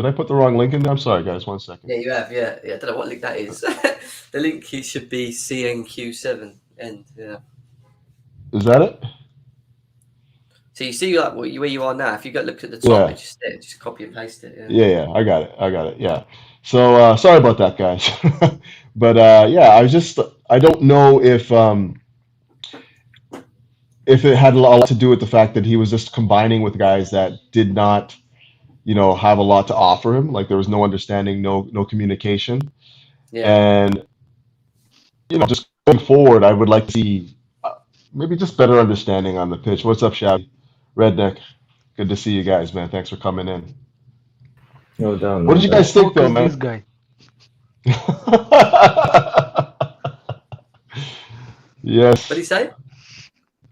S1: I put the wrong link in there? I'm sorry, guys. 1 second.
S2: Yeah, you have. Yeah. I don't know what link that is. The link should be CNQ7 end. Yeah.
S1: Is that it?
S2: So you see like where you are now. If you look at the top, just copy and paste it.
S1: Yeah. I got it. Yeah. So sorry about that, guys. But I don't know if it had a lot to do with the fact that he was just combining with guys that did not, have a lot to offer him. Like there was no understanding, no communication.
S2: Yeah.
S1: And just going forward, I would like to see maybe just better understanding on the pitch. What's up, Shabby? Redneck, good to see you guys, man. Thanks for coming in.
S3: No doubt.
S1: What did you guys think, though, man?
S4: This guy.
S1: Yes.
S2: What did he say?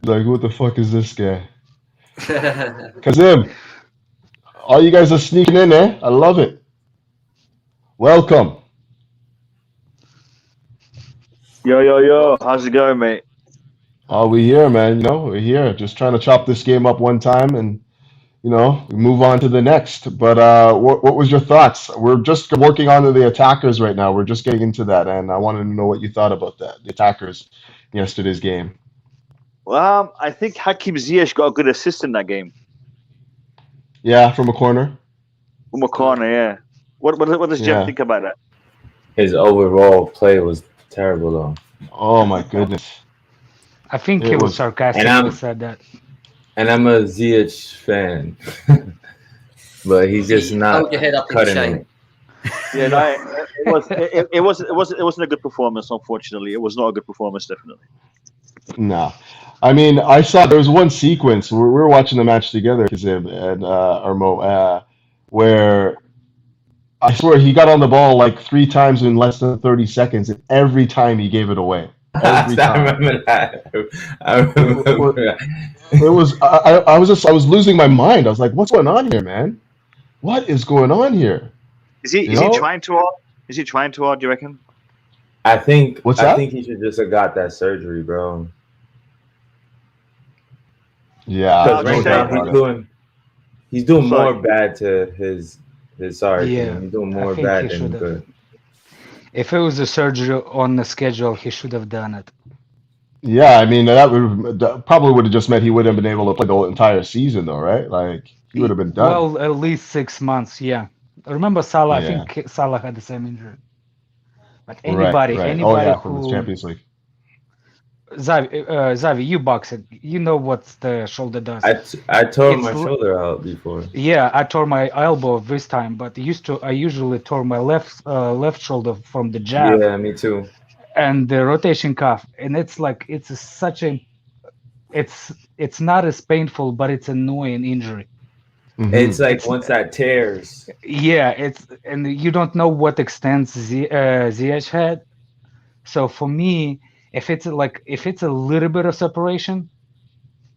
S1: Like, what the fuck is this guy? Kazim, all you guys are sneaking in, eh? I love it. Welcome.
S5: Yo. How's it going, mate?
S1: Oh, we here, man. We're here. Just trying to chop this game up one time and, move on to the next. But what was your thoughts? We're just working on the attackers right now. We're just getting into that, and I wanted to know what you thought about that, the attackers, yesterday's game.
S5: Well, I think Hakim Ziyech got a good assist in that game.
S1: Yeah, from a corner.
S5: From a corner, yeah. What does Jeff think about that?
S3: His overall play was terrible, though.
S1: Oh my goodness.
S4: I think he was sarcastic when he said that.
S3: And I'm a Ziyech fan, but he's just not cutting it.
S5: Yeah, it wasn't a good performance. Unfortunately, it was not a good performance. Definitely.
S1: No, I mean, I saw there was one sequence where we were watching the match together, Kazim and Armo, where I swear he got on the ball like 3 times in less than 30 seconds, and every time he gave it away. Every time.
S3: I remember that.
S1: It was I was losing my mind. I was like, what's going on here, man? What is going on here?
S5: Is he trying too hard? Is he trying too hard, do you reckon?
S3: I think
S1: I
S3: think he should just have got that surgery, bro.
S1: Yeah.
S3: Right now he's doing more bad to his team. He's doing more bad than good.
S4: If it was a surgery on the schedule, he should have done it.
S1: Yeah, I mean that probably would have just meant he wouldn't have been able to play the whole entire season, though, right? Like he would have been done.
S4: Well, at least 6 months. Yeah. Remember Salah? I think Salah had the same injury. But anybody
S1: from the Champions League.
S4: Zavi, you boxing. You know what the shoulder does.
S3: I tore my shoulder out before.
S4: Yeah, I tore my elbow this time, but I usually tore my left shoulder from the jab.
S3: Yeah, me too.
S4: And the rotation cuff, and it's not as painful, but it's annoying injury.
S1: Mm-hmm.
S3: It's like once that tears.
S4: Yeah, and you don't know what extent Ziyech had. So for me, if it's a little bit of separation,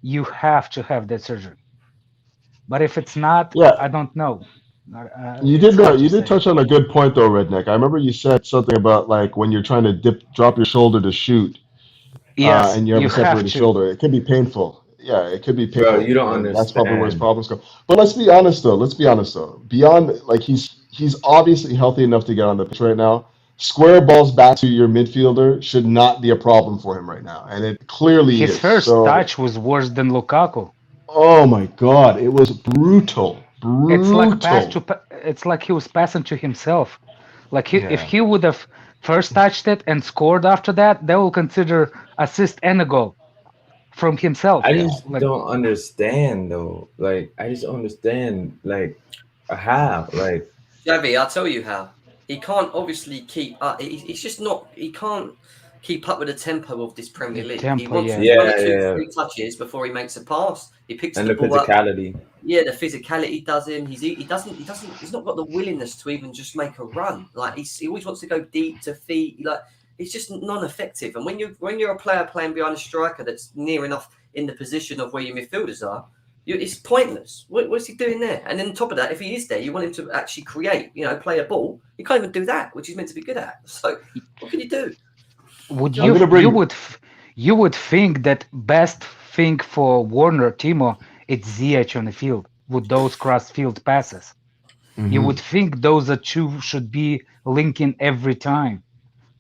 S4: you have to have that surgery. But if it's not, I don't know.
S1: You did touch on a good point though, Redneck. I remember you said something about like when you're trying to drop your shoulder to shoot, and you have a separated shoulder, it can be painful. Yeah, it could be painful.
S3: Bro, you don't understand.
S1: That's probably where his problems come. But let's be honest though. Beyond like he's obviously healthy enough to get on the pitch right now. Square balls back to your midfielder should not be a problem for him right now, and it clearly is.
S4: His first touch was worse than Lukaku.
S1: Oh my God, it was brutal.
S4: It's like he was passing to himself. Like if he would have first touched it and scored after that, they will consider assist and a goal from himself.
S3: I just don't understand though. Like I just don't understand like how. Like
S2: Javi, I'll tell you how. He can't obviously keep up. He's just not. He can't keep up with the tempo of this Premier League. He wants 1 or 2, 3 touches before he makes a pass. He picks the ball
S3: physicality.
S2: up. Yeah, the physicality does him. He's not got the willingness to even just make a run. Like he always wants to go deep to feet. Like he's just non-effective. And when you're a player playing behind a striker that's near enough in the position of where your midfielders are, it's pointless. What's he doing there? And then on top of that, if he is there, you want him to actually create, play a ball. You can't even do that, which he's meant to be good at. So what can you do?
S4: You would think that best thing for Werner, Timo, it's Ziyech on the field with those cross-field passes. Mm-hmm. You would think those two should be linking every time,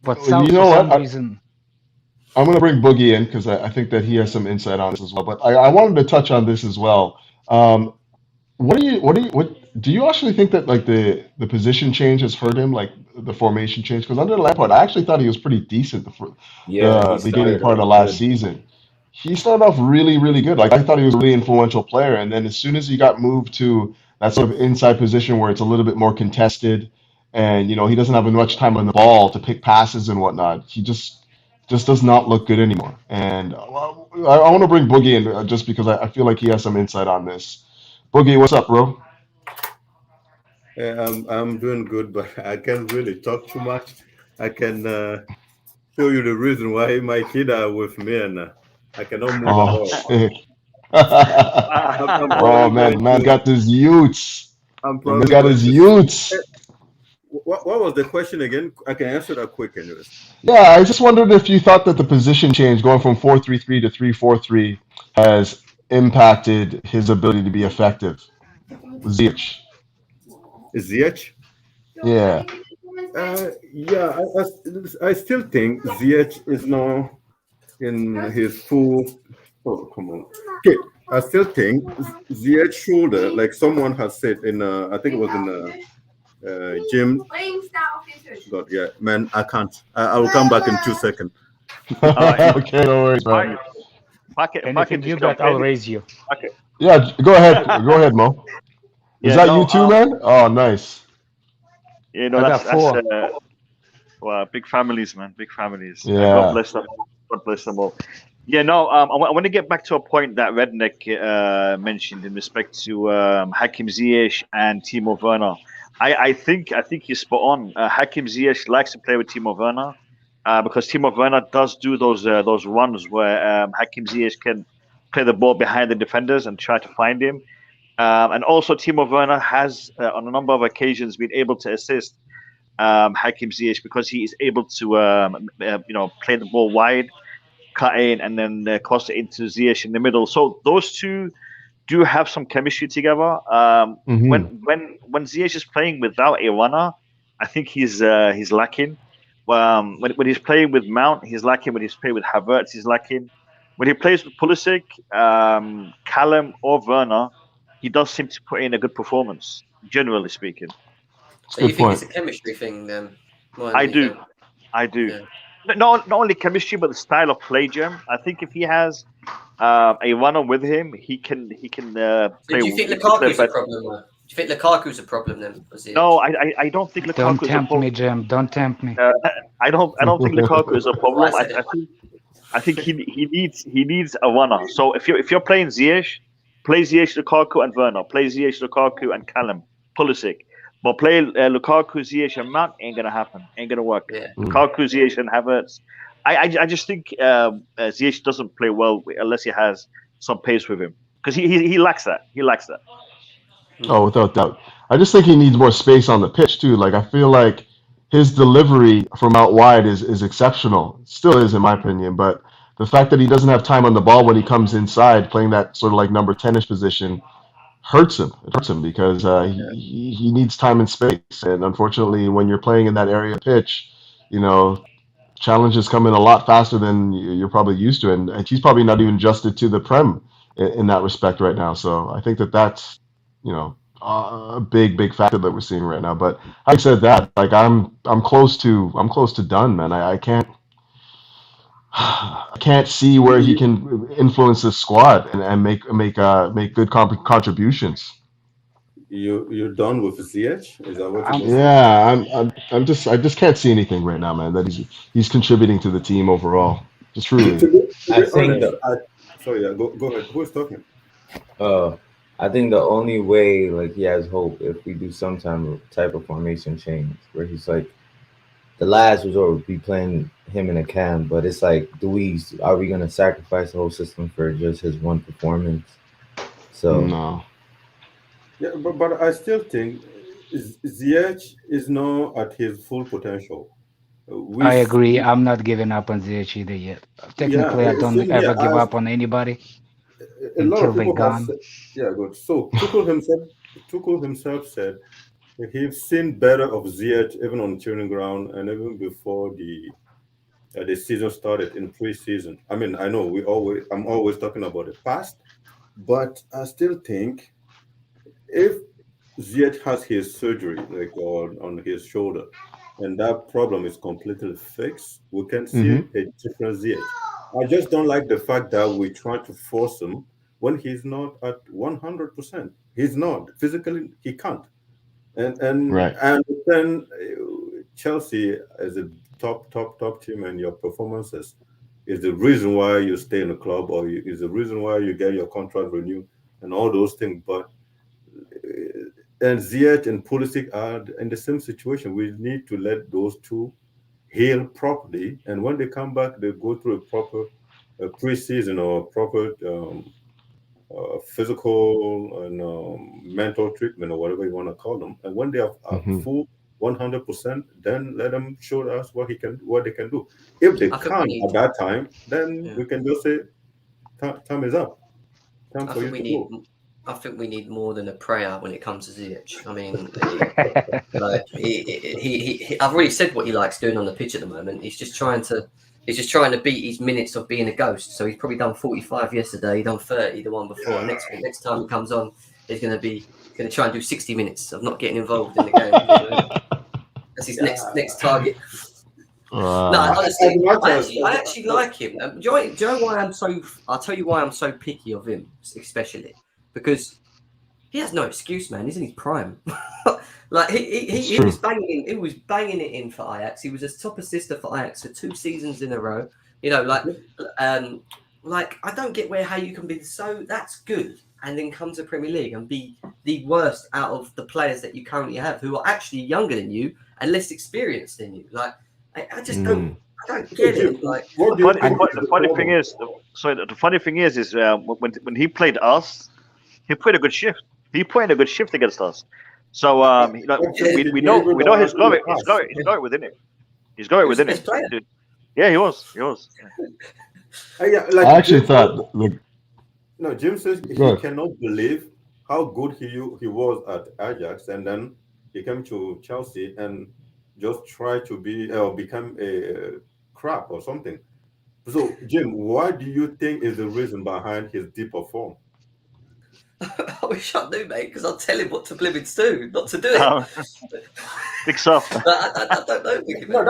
S4: but for some reason.
S1: I'm going to bring Boogie in because I think that he has some insight on this as well. But I wanted to touch on this as well. What do you actually think that like the position change has hurt him, like the formation change? Because under Lampard, I actually thought he was pretty decent the beginning part of last season. He started off really, really good. Like I thought he was a really influential player, and then as soon as he got moved to that sort of inside position where it's a little bit more contested, and he doesn't have as much time on the ball to pick passes and whatnot, he just does not look good anymore. And I want to bring Boogie in just because I feel like he has some insight on this. Boogie, what's up, bro?
S6: Yeah, I'm doing good, but I can't really talk too much. I can show you the reason why my kids are with me, and I cannot move at all.
S1: Man got his youths. Man got his youths.
S6: What was the question again? I can answer that quick anyways.
S1: Yeah, I just wondered if you thought that the position change going from 4-3-3 to 3-4-3 has impacted his ability to be effective. Ziyech.
S6: Ziyech?
S1: Yeah.
S6: Yeah, I still think Ziyech is now in his full. Oh, come on. Okay, I still think Ziyech's shoulder, like someone has said in, I think it was in Jim. God, yeah, man, I can't. I will come back in 2 seconds.
S1: Okay, no worries, man.
S4: I'll raise you.
S5: Okay.
S1: Yeah, go ahead, Mo. Is that you too, man? Oh, nice.
S5: That's well, big families, man, big families.
S1: Yeah.
S5: God bless them. God bless them all. Yeah, no. I want to get back to a point that Redneck mentioned in respect to Hakim Ziyech and Timo Werner. I think he's spot on. Hakim Ziyech likes to play with Timo Werner because Timo Werner does do those runs where Hakim Ziyech can play the ball behind the defenders and try to find him. And also Timo Werner has on a number of occasions been able to assist Hakim Ziyech because he is able to play the ball wide, cut in, and then cross it into Ziyech in the middle. So those two do have some chemistry together. When Ziyech is playing without a runner, I think he's lacking. When he's playing with Mount, he's lacking. When he's playing with Havertz, he's lacking. When he plays with Pulisic, Callum, or Werner, he does seem to put in a good performance, generally speaking.
S2: So you think it's a chemistry thing then?
S5: I do. Yeah. Not only chemistry, but the style of play, Jim. I think if he has a runner with him, he can play.
S2: Do you think Lukaku's a problem? Do you think Lukaku's a problem then?
S5: No, I don't think Lukaku is a problem.
S4: Don't tempt me, Jim. Don't tempt me.
S5: I don't think Lukaku is a problem. I think he needs a runner. So if you're playing Ziyech, play Ziyech, Lukaku, and Werner. Play Ziyech, Lukaku, and Callum, Pulisic. But play Lukaku, Ziyech, and Mount ain't gonna happen. Ain't gonna work. Yeah. Lukaku, Ziyech, and Havertz. I just think Ziyech doesn't play well unless he has some pace with him because he lacks that. He lacks that.
S1: Oh, without doubt. I just think he needs more space on the pitch too. Like I feel like his delivery from out wide is exceptional. Still is in my opinion, but the fact that he doesn't have time on the ball when he comes inside, playing that sort of like number 10-ish position, hurts him. It hurts him because he needs time and space. And unfortunately, when you're playing in that area of pitch, challenges come in a lot faster than you're probably used to. And he's probably not even adjusted to the Prem in that respect right now. So I think that's, a big factor that we're seeing right now. But having said that, like I'm close to done, man. I can't. I can't see where he can influence the squad and make good contributions.
S6: You're done with Ziyech? Is that what you're saying?
S1: Yeah, I just can't see anything right now, man. That he's contributing to the team overall. Just truly.
S3: I think
S6: sorry, go ahead. Who's talking?
S3: I think the only way, like, he has hope if we do some type of formation change where he's like, the last resort would be playing him in a cam, but it's like, are we gonna sacrifice the whole system for just his one performance? So
S1: no.
S6: Yeah, but I still think Ziyech is not at his full potential.
S4: I agree. I'm not giving up on Ziyech either yet. Technically, I don't ever give up on anybody until they're gone.
S6: Good. So Tuchel himself said he's seen better of Ziyech even on training ground and even before the season started in pre-season. I mean, I know I'm always talking about the past, but I still think if Ziyech has his surgery like on his shoulder and that problem is completely fixed, we can see a different Ziyech. I just don't like the fact that we try to force him when he's not at 100%. He's not physically. He can't. And then Chelsea as a top team, and your performances is the reason why you stay in the club, or is the reason why you get your contract renewed, and all those things. But and Ziyech and Pulisic are in the same situation. We need to let those two heal properly, and when they come back, they go through a proper pre-season or proper physical and mental treatment or whatever you want to call them. And when they are full 100%, then let them show us what they can do. If they can't at that time, then we can just say time is up. Time for you to go.
S2: I think we need more than a prayer when it comes to Ziyech. I mean, I've already said what he likes doing on the pitch at the moment. He's just trying to beat his minutes of being a ghost. So he's probably done 45 yesterday. He done 30 the one before. Next time he comes on, he's going to try and do 60 minutes of not getting involved in the game. That's his next target. No, honestly, I actually like him. Do you know why I'll tell you why I'm so picky of him, especially because he has no excuse, man. He's in his prime. Like he was banging it in for Ajax. He was a top assister for Ajax for 2 seasons in a row. You know, like I don't get how you can be that's good and then come to Premier League and be the worst out of the players that you currently have, who are actually younger than you and less experienced than you. Like I just don't get it. Like
S5: the funny thing is, when he played us, he played a good shift. He played a good shift against us. So we know he's got it within him. He's got it within him. Dude. Yeah, he was.
S1: I actually thought.
S6: No, Jim says he cannot believe how good he was at Ajax, and then he came to Chelsea and just try to become a crap or something. So, Jim, what do you think is the reason behind his deeper form?
S2: I wish I knew, mate, because I'll tell him what to do, not to do it.
S5: Think so.
S2: I don't know.
S6: No,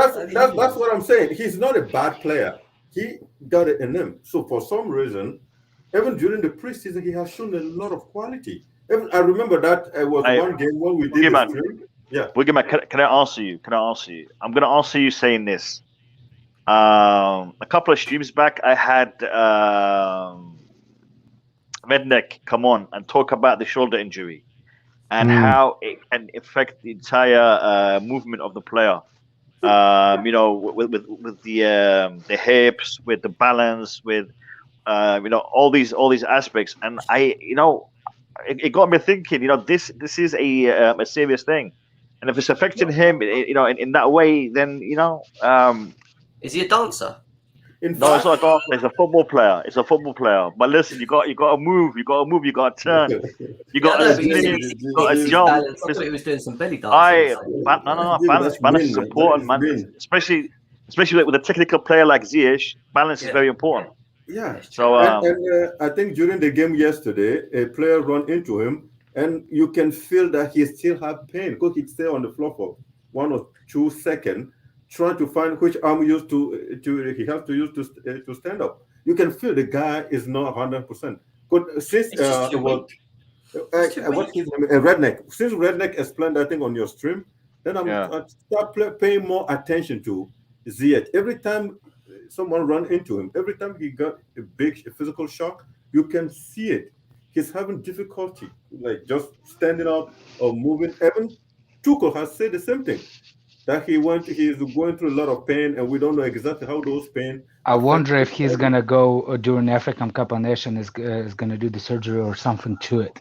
S6: that's what I'm saying. He's not a bad player. He got it in him. So for some reason, even during the preseason, he has shown a lot of quality. I remember that was one game when we did the stream. Yeah.
S5: Boogeyman, can I answer you? I'm going to answer you saying this. A couple of streams back, I had Redneck come on and talk about the shoulder injury and how it can affect the entire movement of the player. With the hips, with the balance, with all these aspects, and it got me thinking. This is a serious thing, and if it's affecting him, in that way, then
S2: is he a dancer?
S5: No, it's not a dancer. It's a football player. But listen, you got to move. You got to turn. You got to jump.
S2: I thought he was doing some belly dancing.
S5: Balance is important, man. Especially with a technical player like Ziyech, balance is very important.
S6: Yeah.
S5: So
S6: and I think during the game yesterday, a player ran into him, and you can feel that he still had pain because he'd stay on the floor for 1 or 2 seconds. trying to find which arm used to he has to use to stand up. You can feel the guy is not 100%. But since
S2: It's just too weak.
S6: what's his name? Redneck. Since Redneck explained that thing on your stream, then I start paying more attention to Ziyech. Every time someone run into him, every time he got a big physical shock, you can see it. He's having difficulty, like just standing up or moving. Even Tuchel has said the same thing, that he's going through a lot of pain, and we don't know exactly how those pain.
S4: I wonder if he's gonna go during African Cup of Nations is gonna do the surgery or something to it,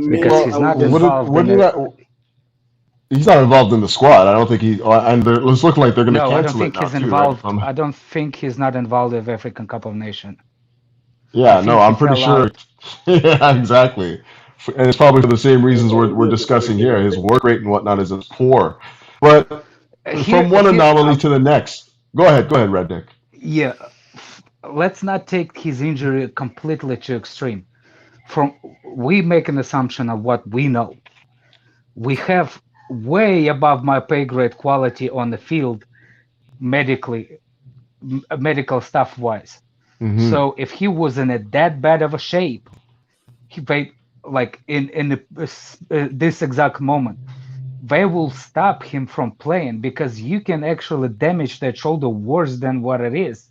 S4: because he's not involved.
S1: He's not involved in the squad. I don't think he. And it's looking like they're going to cancel
S4: I don't think
S1: it now
S4: he's
S1: too,
S4: involved.
S1: right?
S4: I don't think he's not involved with African Cup of Nations.
S1: Yeah, no, I'm pretty sure. Yeah, exactly. And it's probably for the same reasons we're discussing here. His work rate and whatnot is poor. But from one anomaly to the next. Go ahead, Rednick.
S4: Yeah, let's not take his injury completely to extreme. We make an assumption of what we know. We have way above my pay grade quality on the field, medical stuff wise. Mm-hmm. So if he was in that bad of a shape, like in this exact moment, they will stop him from playing, because you can actually damage that shoulder worse than what it is.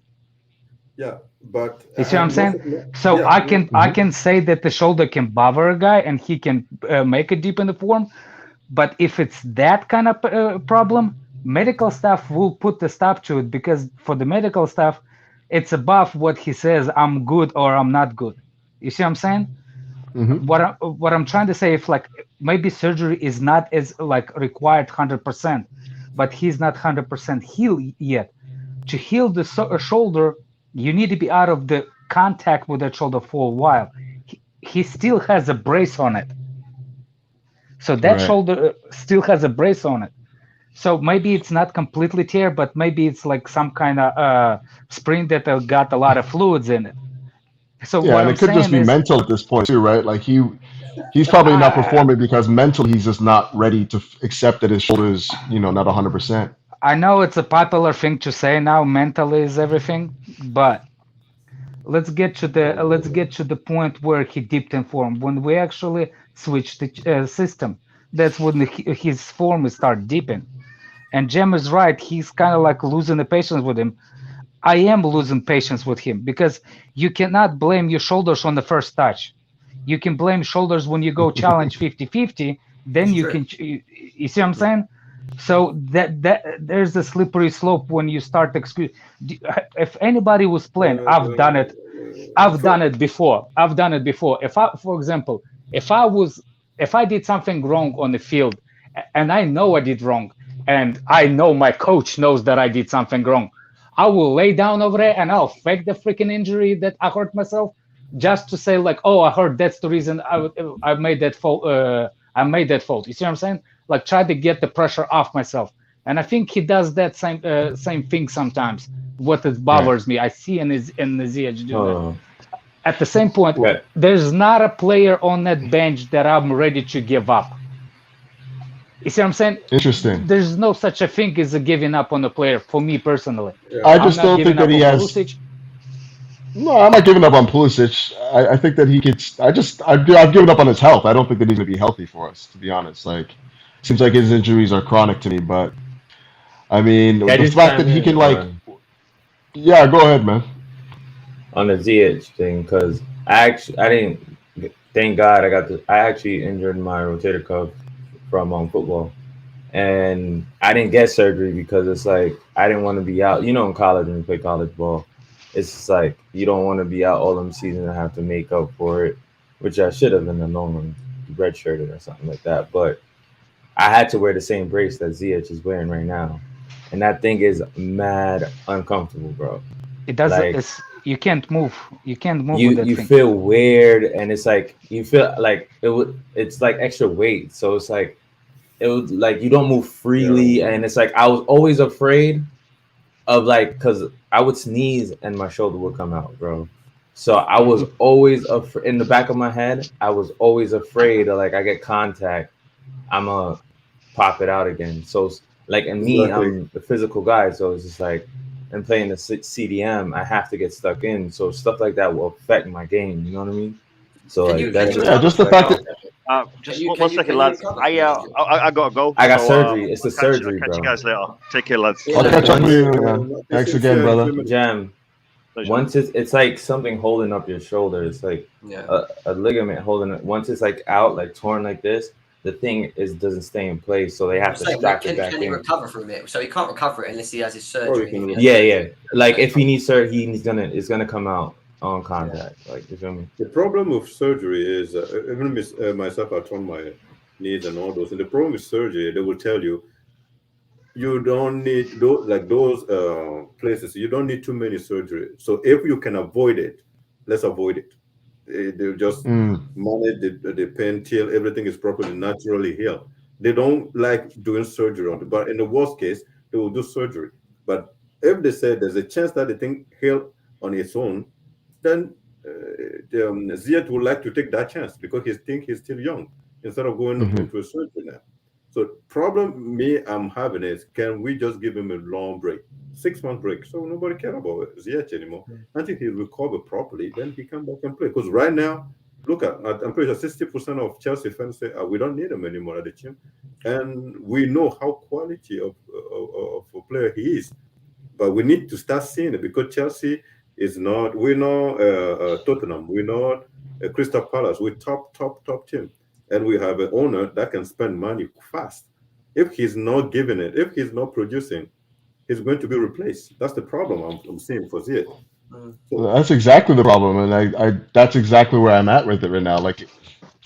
S6: Yeah, but
S4: you see what I'm saying? So yeah, I can say that the shoulder can bother a guy and he can make it deep in the form. But if it's that kind of problem, medical staff will put the stop to it, because for the medical staff, it's above what he says, I'm good or I'm not good. You see what I'm saying? Mm-hmm. What I'm trying to say, if like maybe surgery is not as like required 100%, but he's not 100% healed yet. To heal the shoulder, you need to be out of the contact with that shoulder for a while. He still has a brace on it. So that shoulder still has a brace on it. So maybe it's not completely tear, but maybe it's like some kind of spring that got a lot of fluids in it. So
S1: yeah, and it could just be mental at this point too, right? Like he's probably not performing because mentally he's just not ready to accept that his shoulder is, not 100%.
S4: I know it's a popular thing to say now, mentally is everything, but let's get to the point where he dipped in form. When we actually switched the system, that's when his form start dipping. And Jem is right. He's kind of like losing the patience with him. I am losing patience with him, because you cannot blame your shoulders on the first touch. You can blame shoulders when you go challenge 50-50. Then you can. You see what I'm saying? So that there's a slippery slope when you start if anybody was playing, I've done it. I've done it before. For example, if I did something wrong on the field, and I know I did wrong, and I know my coach knows that I did something wrong, I will lay down over there and I'll fake the freaking injury that I hurt myself, just to say like, oh, I heard that's the reason I made that fault. I made that fault. You see what I'm saying? Like, try to get the pressure off myself. And I think he does that same thing sometimes. What it bothers me, I see in the Ziyech doing that. At the same point, there's not a player on that bench that I'm ready to give up. You see what I'm saying?
S1: Interesting.
S4: There's no such a thing as a giving up on a player, for me personally.
S1: Yeah. I just don't think that he has. Pulisic. No, I'm not giving up on Pulisic. I think that he could. I've given up on his health. I don't think that he's going to be healthy for us, to be honest. Like, seems like his injuries are chronic to me. But I mean, the fact that he can yeah, go ahead, man.
S3: On the Ziyech thing, because I didn't. Thank God I actually injured my rotator cuff from football, and I didn't get surgery because it's like I didn't want to be out. In college, when you play college ball, it's just like you don't want to be out all them season and have to make up for it, which I should have in the long run, redshirted or something like that. But I had to wear the same brace that Ziyech is wearing right now, and that thing is mad uncomfortable, bro.
S4: It doesn't. Like, you can't move. You can't move.
S3: You feel weird, and it's like you feel like it's like extra weight, so it's like. It was like you don't move freely, and it's like I was always afraid of because I would sneeze and my shoulder would come out, bro. So I was always in the back of my head. I was always afraid of I get contact, I'm gonna pop it out again. So Like, and me, I'm a physical guy, so it's just like, I'm playing the CDM, I have to get stuck in. So stuff like that will affect my game. You know what I mean? So that's
S1: just the fact that.
S5: Just one second, lads. I gotta go.
S3: I got surgery. It's the surgery,
S5: I'll catch you
S3: bro.
S5: guys later. Take care, lads.
S1: I'll catch up with you, man. Thanks again, brother.
S3: Jam. Once it's like something holding up your shoulder. It's like a ligament holding it. Once it's like out, like torn like this, the thing doesn't stay in place, so they have to strap it back in.
S2: Can he recover from it? So he can't recover it unless he has his surgery.
S3: Yeah. Like if he needs surgery, it's gonna come out on contact. Like, you feel me?
S6: The problem with surgery is even myself, I torn my knees and all those. And the problem with surgery, they will tell you, you don't need those places. You don't need too many surgery. So if you can avoid it, let's avoid it. They just manage the pain till everything is properly naturally healed. They don't like doing surgery on it, but in the worst case, they will do surgery. But if they say there's a chance that the thing healed on its own, then Ziyech would like to take that chance because he thinks he's still young instead of going into a surgery now. So problem I'm having is, can we just give him a long break, 6-month break, so nobody care about Ziyech anymore? Until he recover properly, then he come back and play. Because right now, look at, I'm pretty sure 60% of Chelsea fans say we don't need him anymore at the team, and we know how quality of a player he is. But we need to start seeing it because Chelsea is not. We're not Tottenham. We're not Crystal Palace. We're top team. And we have an owner that can spend money fast. If he's not giving it, if he's not producing, he's going to be replaced. That's the problem I'm seeing for Ziyech.
S1: That's exactly the problem, and I that's exactly where I'm at with it right now. Like,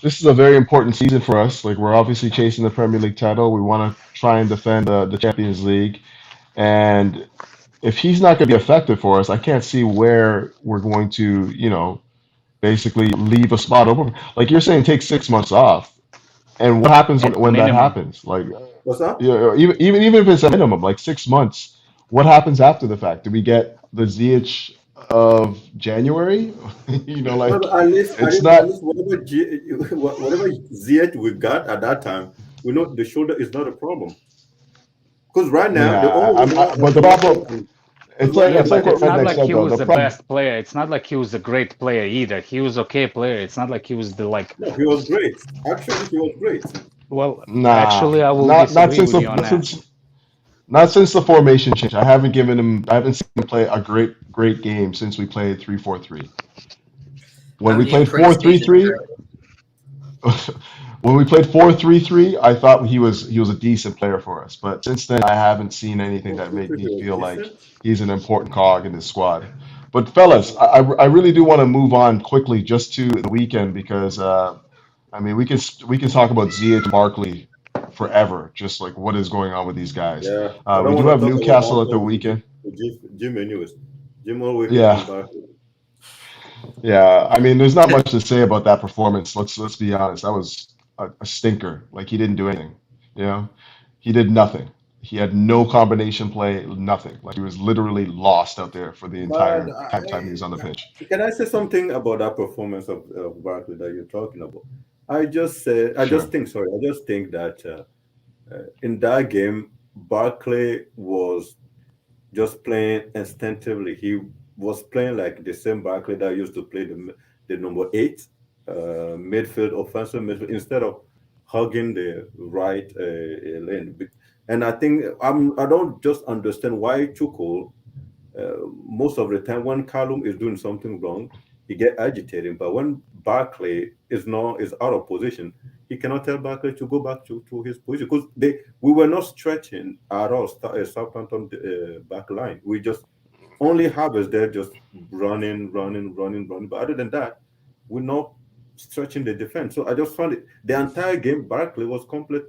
S1: this is a very important season for us. Like, we're obviously chasing the Premier League title. We want to try and defend the Champions League, and if he's not going to be effective for us, I can't see where we're going to, basically leave a spot open. Like you're saying, take 6 months off, and what happens when that happens? Like,
S6: what's that?
S1: Even if it's a minimum, like 6 months, what happens after the fact? Do we get the Ziyech of January? Like,
S6: at least whatever Ziyech we got at that time, we know the shoulder is not a problem. Because right now,
S1: but the problem. It's
S4: not like he was the best player. It's not like he was a great player either. He was okay player. It's not like he was the like.
S6: No, he was great. Actually, he was great.
S4: Well, actually, I will disagree with you on that.
S1: Not since the formation change. I haven't seen him play a great game since we played 3-4-3. When we played 4-3-3. When we played 4-3-3, I thought he was a decent player for us. But since then, I haven't seen anything that made me feel like he's an important cog in this squad. But fellas, I really do want to move on quickly just to the weekend because we can talk about Ziyech and Barkley forever, just like what is going on with these guys.
S6: Yeah.
S1: We do have Newcastle at the weekend.
S6: Jim always.
S1: Yeah, there's not much to say about that performance. Let's be honest. That was a stinker. Like, he didn't do anything. He did nothing. He had no combination play, nothing. Like, he was literally lost out there for the entire time he was on the pitch.
S6: Can I say something about that performance of Barkley that you're talking about? I just think that in that game, Barkley was just playing instinctively. He was playing like the same Barkley that used to play the number 8 offensive midfield, instead of hugging the right lane. And I think I don't just understand why Tuchel most of the time when Callum is doing something wrong, he get agitated. But when Barkley is out of position, he cannot tell Barkley to go back to his position, because we were not stretching at all. Southampton back line, we just only Harvest there just running. But other than that, we're not stretching the defense. So I just found it the entire game. Barkley was complete.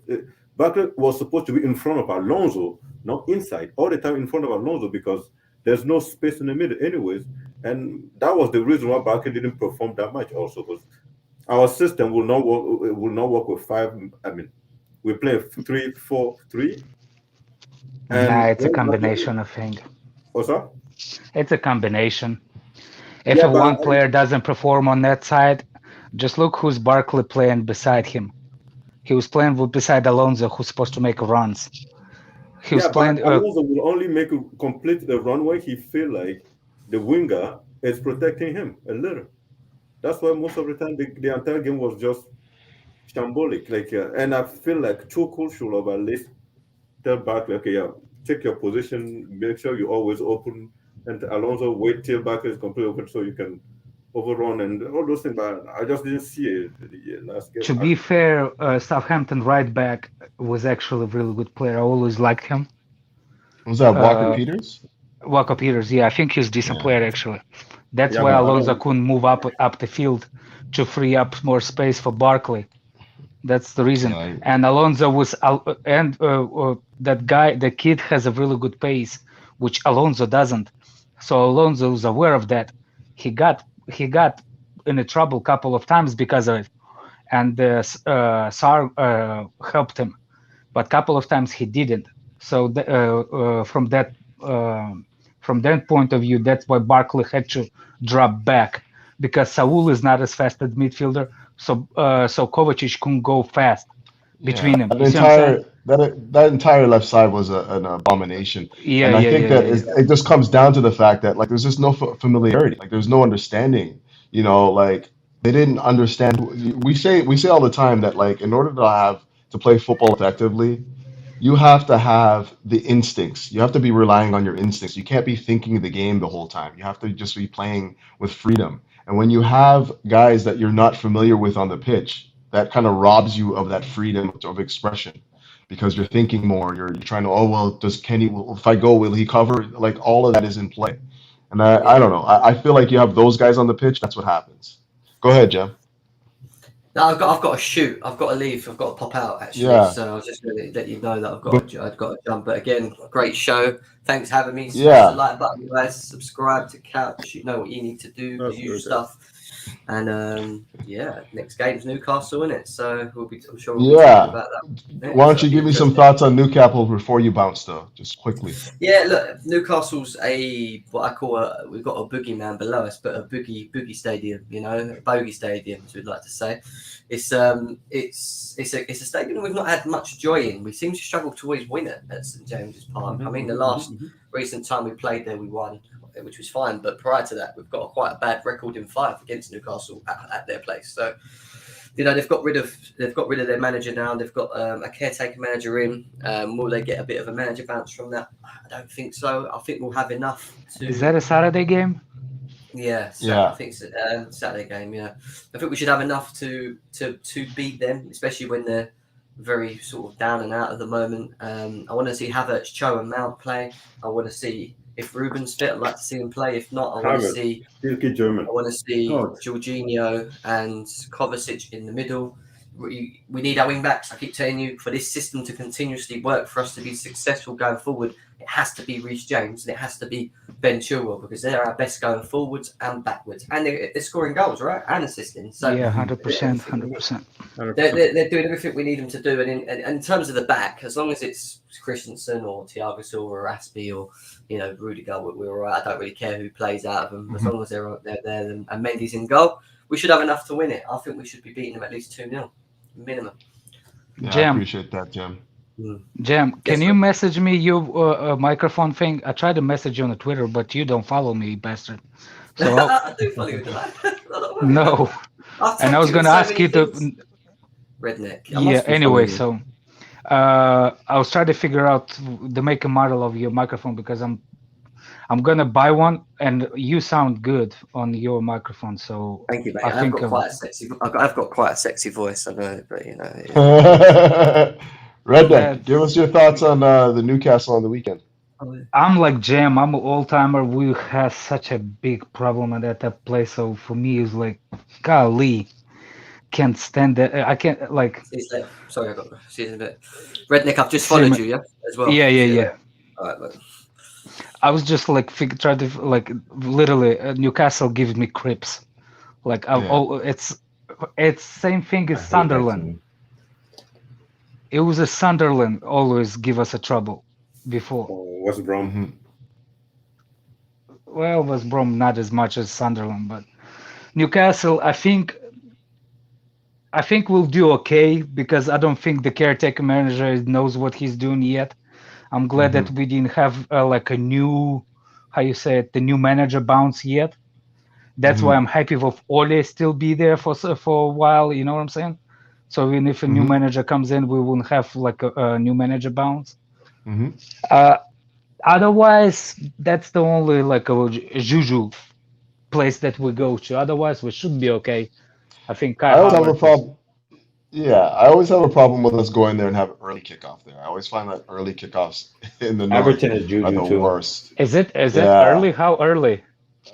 S6: Barkley was supposed to be in front of Alonso, not inside, all the time in front of Alonso, because there's no space in the middle anyways. And that was the reason why Barkley didn't perform that much also, because our system will not work with 5. We play 3-4-3.
S4: It's a combination of things.
S6: What's that?
S4: It's a combination. If one player doesn't perform on that side, just look who's Barkley playing beside him. He was playing beside Alonso, who's supposed to make runs. He was playing.
S6: But Alonso will only complete the runway. He feel like the winger is protecting him a little. That's why most of the time the entire game was just shambolic. Like, and I feel like Tuchel should have at least tell Barkley, okay, take your position, make sure you're always open, and Alonso wait till Barkley is completely open so you can overrun and all those things. But I just didn't see it last game.
S4: To be fair, Southampton right back was actually a really good player. I always liked him.
S1: Was that Walker Peters?
S4: Walker Peters, yeah, I think he's a decent player actually. That's why Alonso couldn't move up the field to free up more space for Barkley. That's the reason. And Alonso was that guy, the kid has a really good pace, which Alonso doesn't. So Alonso was aware of that. He got in a trouble a couple of times because of it, and Sar helped him, but a couple of times he didn't. So from that point of view, that's why Barkley had to drop back, because Saul is not as fast as midfielder. So Kovacic couldn't go fast between them.
S1: That entire left side was an abomination. And I think it just comes down to the fact that like there's just no familiarity. Like there's no understanding. You know, like they didn't understand. We say all the time that like in order to play football effectively, you have to have the instincts. You have to be relying on your instincts. You can't be thinking the game the whole time. You have to just be playing with freedom. And when you have guys that you're not familiar with on the pitch, that kind of robs you of that freedom of expression, because you're thinking more. You're trying to, does Kenny? If I go, will he cover? Like all of that is in play. And I don't know. I feel like you have those guys on the pitch. That's what happens. Go ahead, Jem.
S2: No, I've got to shoot. I've got to leave. I've got to pop out actually. Yeah. So I was just going to let you know that I've got to jump. But again, great show. Thanks for having me. Smash the like button, guys. Subscribe to Couch. You know what you need to do. The usual stuff. And next game's Newcastle, isn't it? So I'm sure we'll be talking about that.
S1: Why don't you give me some thoughts on Newcastle before you bounce, though, just quickly?
S2: Yeah, look, Newcastle's what I call we've got a boogeyman below us, but a boogie stadium, you know, a bogey stadium, as we'd like to say. It's a stadium we've not had much joy in. We seem to struggle to always win it at St James's Park. I mean, the last recent time we played there, we won, which was fine. But prior to that, we've got quite a bad record in 5 against Newcastle at their place. So, you know, they've got rid of their manager now. They've got a caretaker manager in. Will they get a bit of a manager bounce from that? I don't think so. I think we'll have enough to.
S4: Is that a Saturday game?
S2: Yeah. I think it's a Saturday game. Yeah, I think we should have enough to beat them, especially when they're very sort of down and out at the moment. I want to see Havertz, Cho, and Mount play. I want to see if Ruben's fit. I'd like to see him play. If not, I want to see Jorginho and Kovacic in the middle. We need our wing backs. I keep telling you, for this system to continuously work, for us to be successful going forward, it has to be Reece James and it has to be Ben Chilwell, because they're our best going forwards and backwards, and they're scoring goals, right, and assisting. So
S4: 100%.
S2: They're doing everything we need them to do. And in terms of the back, as long as it's Christensen or Thiago Silva or Aspi or Rudiger, we're all right. I don't really care who plays out of them, as long as they're there and Mendy's in goal. We should have enough to win it. I think we should be beating them at least 2-0 minimum.
S1: Yeah, I appreciate that, Jem.
S4: Jem, can you message me your microphone thing? I tried to message you on Twitter, but you don't follow me, bastard. So
S2: I do follow you,
S4: no. And I was going to ask you to
S2: redneck.
S4: Anyway, so I was trying to figure out the make and model of your microphone, because I'm gonna buy one, and you sound good on your microphone. So
S2: thank you, mate. I've got quite a sexy voice. I know, but Yeah.
S1: Redneck, give us your thoughts on the Newcastle on the weekend.
S4: I'm like Jem. I'm an old timer. We had such a big problem at that place. So for me, it's like, golly, can't stand that. I can't like.
S2: Sorry, I got a bit. Redneck, I've just followed you, yeah, as well.
S4: Yeah.
S2: All right, look.
S4: I was just like trying to literally Newcastle gives me crips. Like it's same thing as Sunderland. It was a Sunderland always give us a trouble before.
S6: West Brom.
S4: Well, West Brom not as much as Sunderland, but Newcastle, I think we'll do okay, because I don't think the caretaker manager knows what he's doing yet. I'm glad that we didn't have like a new, how you say it, the new manager bounce yet. That's why I'm happy with Ole still be there for a while. You know what I'm saying? So even if a new manager comes in, we wouldn't have like a new manager bounce. Otherwise, that's the only like a juju place that we go to. Otherwise, we should be okay. I think Kai
S1: I always have a
S4: Havertz is.
S1: problem. Yeah, I always have a problem with us going there and have early kickoff there. I always find that early kickoffs in the north
S3: Everton is
S1: are
S3: juju
S1: the
S3: too.
S1: worst.
S4: Is it
S1: Yeah,
S4: early? How early?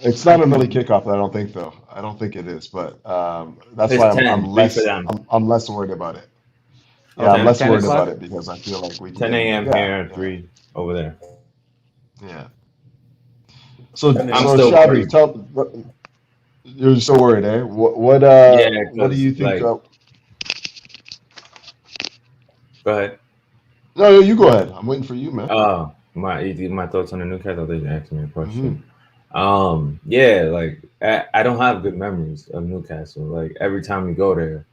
S1: it's not an early kickoff. I don't think though. I don't think it is, but that's why
S3: It's 10, 3 for them.
S1: I'm less worried about it.
S3: Oh,
S1: Yeah, I'm
S3: 10,
S1: less
S4: 10
S1: worried about
S4: o'clock?
S1: it because I feel like we can
S3: 10
S1: get
S3: a.m.
S1: yeah,
S3: here,
S1: yeah,
S3: 3 over there.
S1: yeah. So
S3: I'm
S1: so
S3: still
S1: Shabby,
S3: worried.
S1: you're so worried, eh?
S3: Yeah,
S1: What do
S3: because
S1: you think?
S3: like, go ahead.
S1: No, you go ahead. I'm waiting for you, man.
S3: My thoughts on the Newcastle. They asked me a
S1: Hmm.
S3: question. Yeah, like I don't have good memories of Newcastle. Like every time we go there,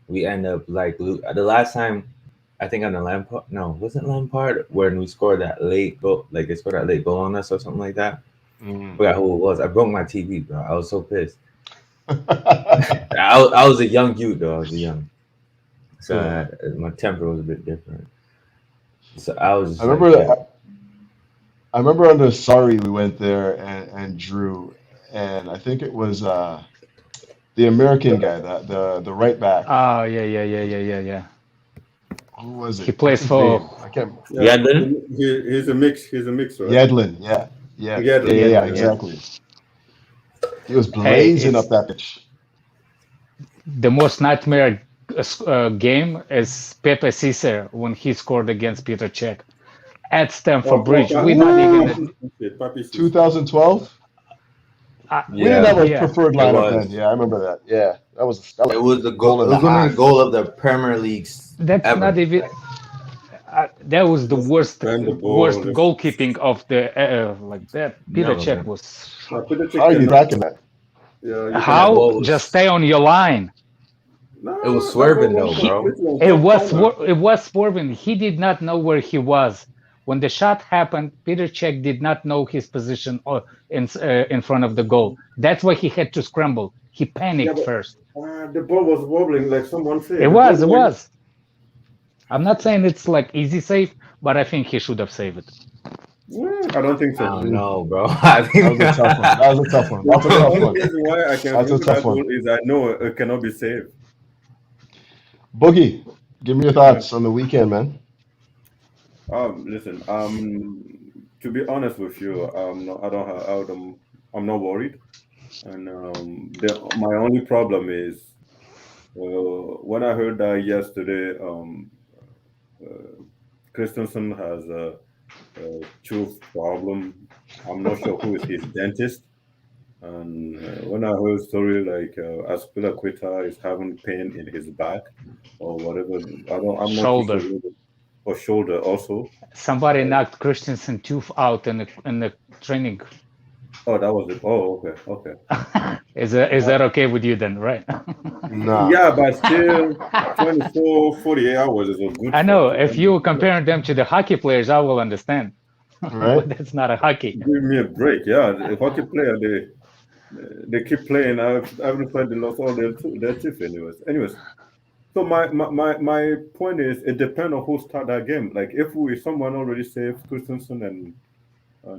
S3: we end up like the last time. I think on the Lampard. No, wasn't Lampard when we scored that late goal? Like they scored that late goal on us or something like that. Forgot who it was. I broke my TV, bro. I was so pissed. I was a young youth though. I was young, so my temper was a bit different. So I was just
S1: I
S3: like,
S1: remember I remember under Sorry we went there and drew, and I think it was the American guy, the right back.
S4: Oh yeah.
S1: Who was
S4: He
S1: it? What's
S4: plays
S1: his
S4: for
S1: name? I can't.
S6: Yeah,
S3: Yedlin.
S6: he's a mix. He's a mix, right?
S1: Yedlin. Yeah,
S6: Together.
S1: yeah,
S4: yeah.
S1: exactly. He was
S4: Hey,
S1: blazing up
S4: it's
S1: that pitch.
S4: the most nightmare game is Pepe Cisse when he scored against Peter Cech at Stamford Bridge. We're not even.
S1: 2012. We didn't have a
S4: Yeah,
S1: preferred
S3: It
S1: lineup then.
S3: was.
S1: Yeah, I remember that. Yeah, that was
S3: It was the
S1: goal
S3: goal. It
S1: and a
S3: was going to be
S1: half.
S3: goal of the Premier Leagues
S4: that's not
S3: ever.
S4: even. That was the worst
S6: And the ball.
S4: goalkeeping of the like that. Peter
S3: Never,
S4: Cech
S3: man.
S4: was.
S1: How are you tracking that?
S6: Yeah, you
S3: That
S6: can.
S4: How?
S3: ball
S4: Just
S3: was.
S4: stay on your line.
S6: No,
S3: It was
S6: that ball
S3: swerving
S6: was
S3: though, bro.
S6: completely on
S4: It
S6: top
S4: was
S6: corner.
S4: it was swerving. He did not know where he was when the shot happened. Peter Cech did not know his position or in front of the goal. That's why he had to scramble. He
S6: Yeah,
S4: panicked
S6: but
S4: first.
S6: the ball was wobbling, like someone said.
S4: It
S6: The ball
S4: was. It
S6: went.
S4: was. I'm not saying it's like easy save, but I think he should have saved it.
S6: I don't think
S3: I
S6: so.
S3: don't know, bro. I
S1: That
S3: think
S1: was a tough one. That was a tough one. That's a
S6: The
S1: tough
S6: only
S1: one.
S6: reason why I can
S1: That's a
S6: remember
S1: tough
S6: that goal
S1: one.
S6: is I know it cannot be saved.
S1: Boogie, give me your thoughts on the weekend, man.
S6: Listen. To be honest with you, I don't have, I'm not worried, and my only problem is when I heard that yesterday, Christensen has a tooth problem. I'm not sure who is his dentist. And when I heard story like Aspilicueta is having pain in his back or whatever, I'm not too sure.
S4: Shoulder.
S6: Or shoulder also.
S4: Somebody knocked Christensen tooth out in the training.
S6: Oh, that was it. Oh, okay.
S4: Is that okay with you then, right?
S1: Nah.
S6: Yeah, but still, 24, 48 hours is a good.
S4: I know. If you comparing them to the hockey players, I will understand.
S1: Right?
S4: But that's not a hockey.
S6: Give me a break. Yeah, the hockey player they keep playing. I haven't played they lost all their teeth anyways. So my point is, it depends on who start that game. Like if someone already saved Christensen and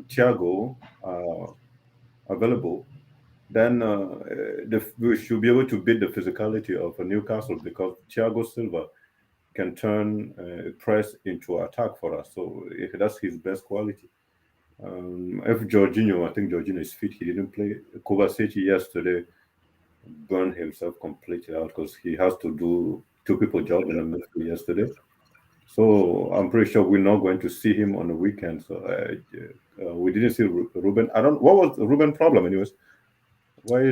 S6: Thiago available, then we should be able to beat the physicality of Newcastle because Thiago Silva can turn press into attack for us. So that's his best quality. If Jorginho, I think Jorginho is fit. He didn't play. Kovacic yesterday burned himself completely out because he has to do two people job in the midfield yesterday. So I'm pretty sure we're not going to see him on the weekend. So we didn't see Ruben. What was the Ruben problem, anyways? Why?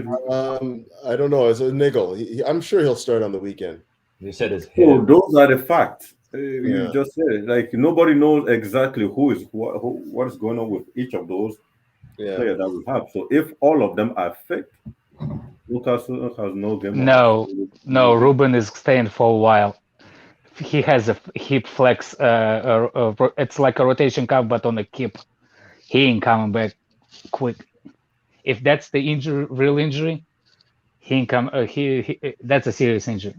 S1: I don't know. It's a niggle. I'm sure he'll start on the weekend.
S3: You said it's
S6: So
S3: him.
S6: those are the facts. You
S1: Yeah.
S6: just said like nobody knows exactly what is going on with each of those players that we have. So if all of them are fit, Newcastle has no game.
S4: No, Ruben is staying for a while. he has a hip flex. It's like a rotation cuff, but on a hip. He ain't coming back quick. If that's the real injury, he ain't come. That's a serious injury.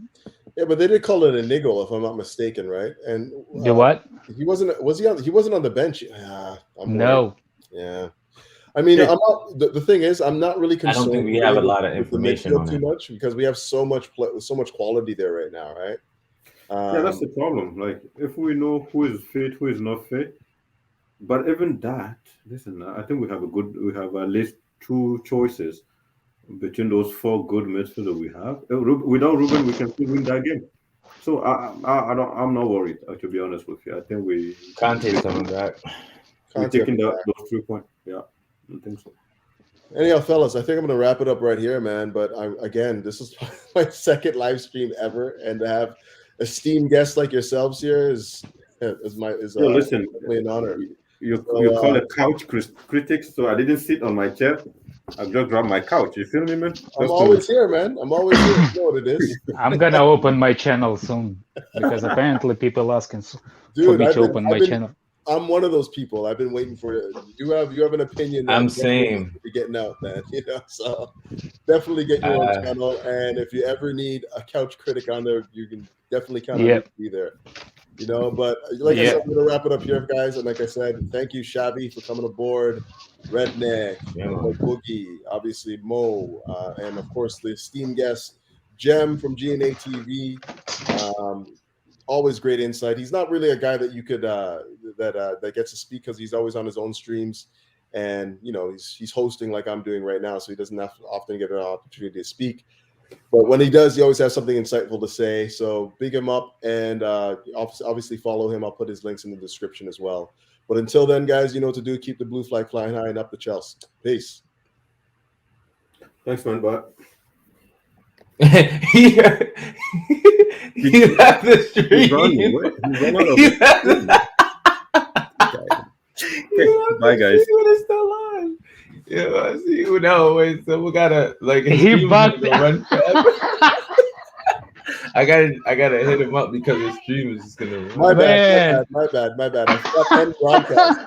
S1: Yeah, but they did call it a niggle, if I'm not mistaken, right? And
S4: the what?
S1: He wasn't. Was he on? He wasn't on the bench.
S4: No.
S1: Yeah. I mean, I'm not. The thing is, I'm not really concerned.
S3: I don't think we have a lot of information on
S1: too much because we have so much quality there right now, right?
S6: Yeah, that's the problem. Like, if we know who is fit, who is not fit, but even that, listen, I think we have at least 2 choices between those 4 good midfielders we have. Without Ruben, we can still win that game. So I'm not worried. To be honest with you, I think we
S3: Kante's coming back.
S6: We're taking those 3 points. Yeah, I think so.
S1: Anyhow, fellas, I think I'm going to wrap it up right here, man. But again, this is my second live stream ever, and to have esteemed guests like yourselves here is
S6: listen,
S1: an honor.
S6: You call it couch critics, so I didn't sit on my chair. I just grabbed my couch. You feel me, man?
S1: I'm always here, man. I'm always here. You know what it is.
S4: I'm gonna open my channel soon because apparently people asking for me to open my channel.
S1: I'm one of those people. I've been waiting for it. You have an opinion.
S3: I'm same.
S1: You're getting out, man. So definitely get your own channel. And if you ever need a couch critic on there, you can definitely count on me to be there. But like I said, I'm gonna wrap it up here, guys. And like I said, thank you, Shabby, for coming aboard. Redneck, Boogie, obviously Mo, and of course the esteemed guest Jem from GNA TV. Always great insight. He's not really a guy that you could that gets to speak because he's always on his own streams, and he's hosting like I'm doing right now, so he doesn't often get an opportunity to speak. But when he does, he always has something insightful to say. So big him up, and obviously follow him. I'll put his links in the description as well. But until then, guys, you know what to do. Keep the blue flag flying high and up the Chelsea. Peace.
S6: Thanks, man. Bye.
S3: He left the stream.
S6: Bye, guys.
S3: It's still live. Yeah, I see. No, wait. So we gotta
S4: he bugged.
S3: Run forever. I gotta hit him up because his stream is just gonna run.
S1: My bad. I stopped end broadcast.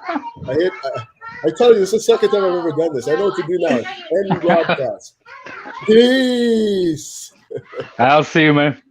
S1: I tell you, this is the second time I've ever done this. I know what to do now. End broadcast. Peace.
S4: I'll see you, man.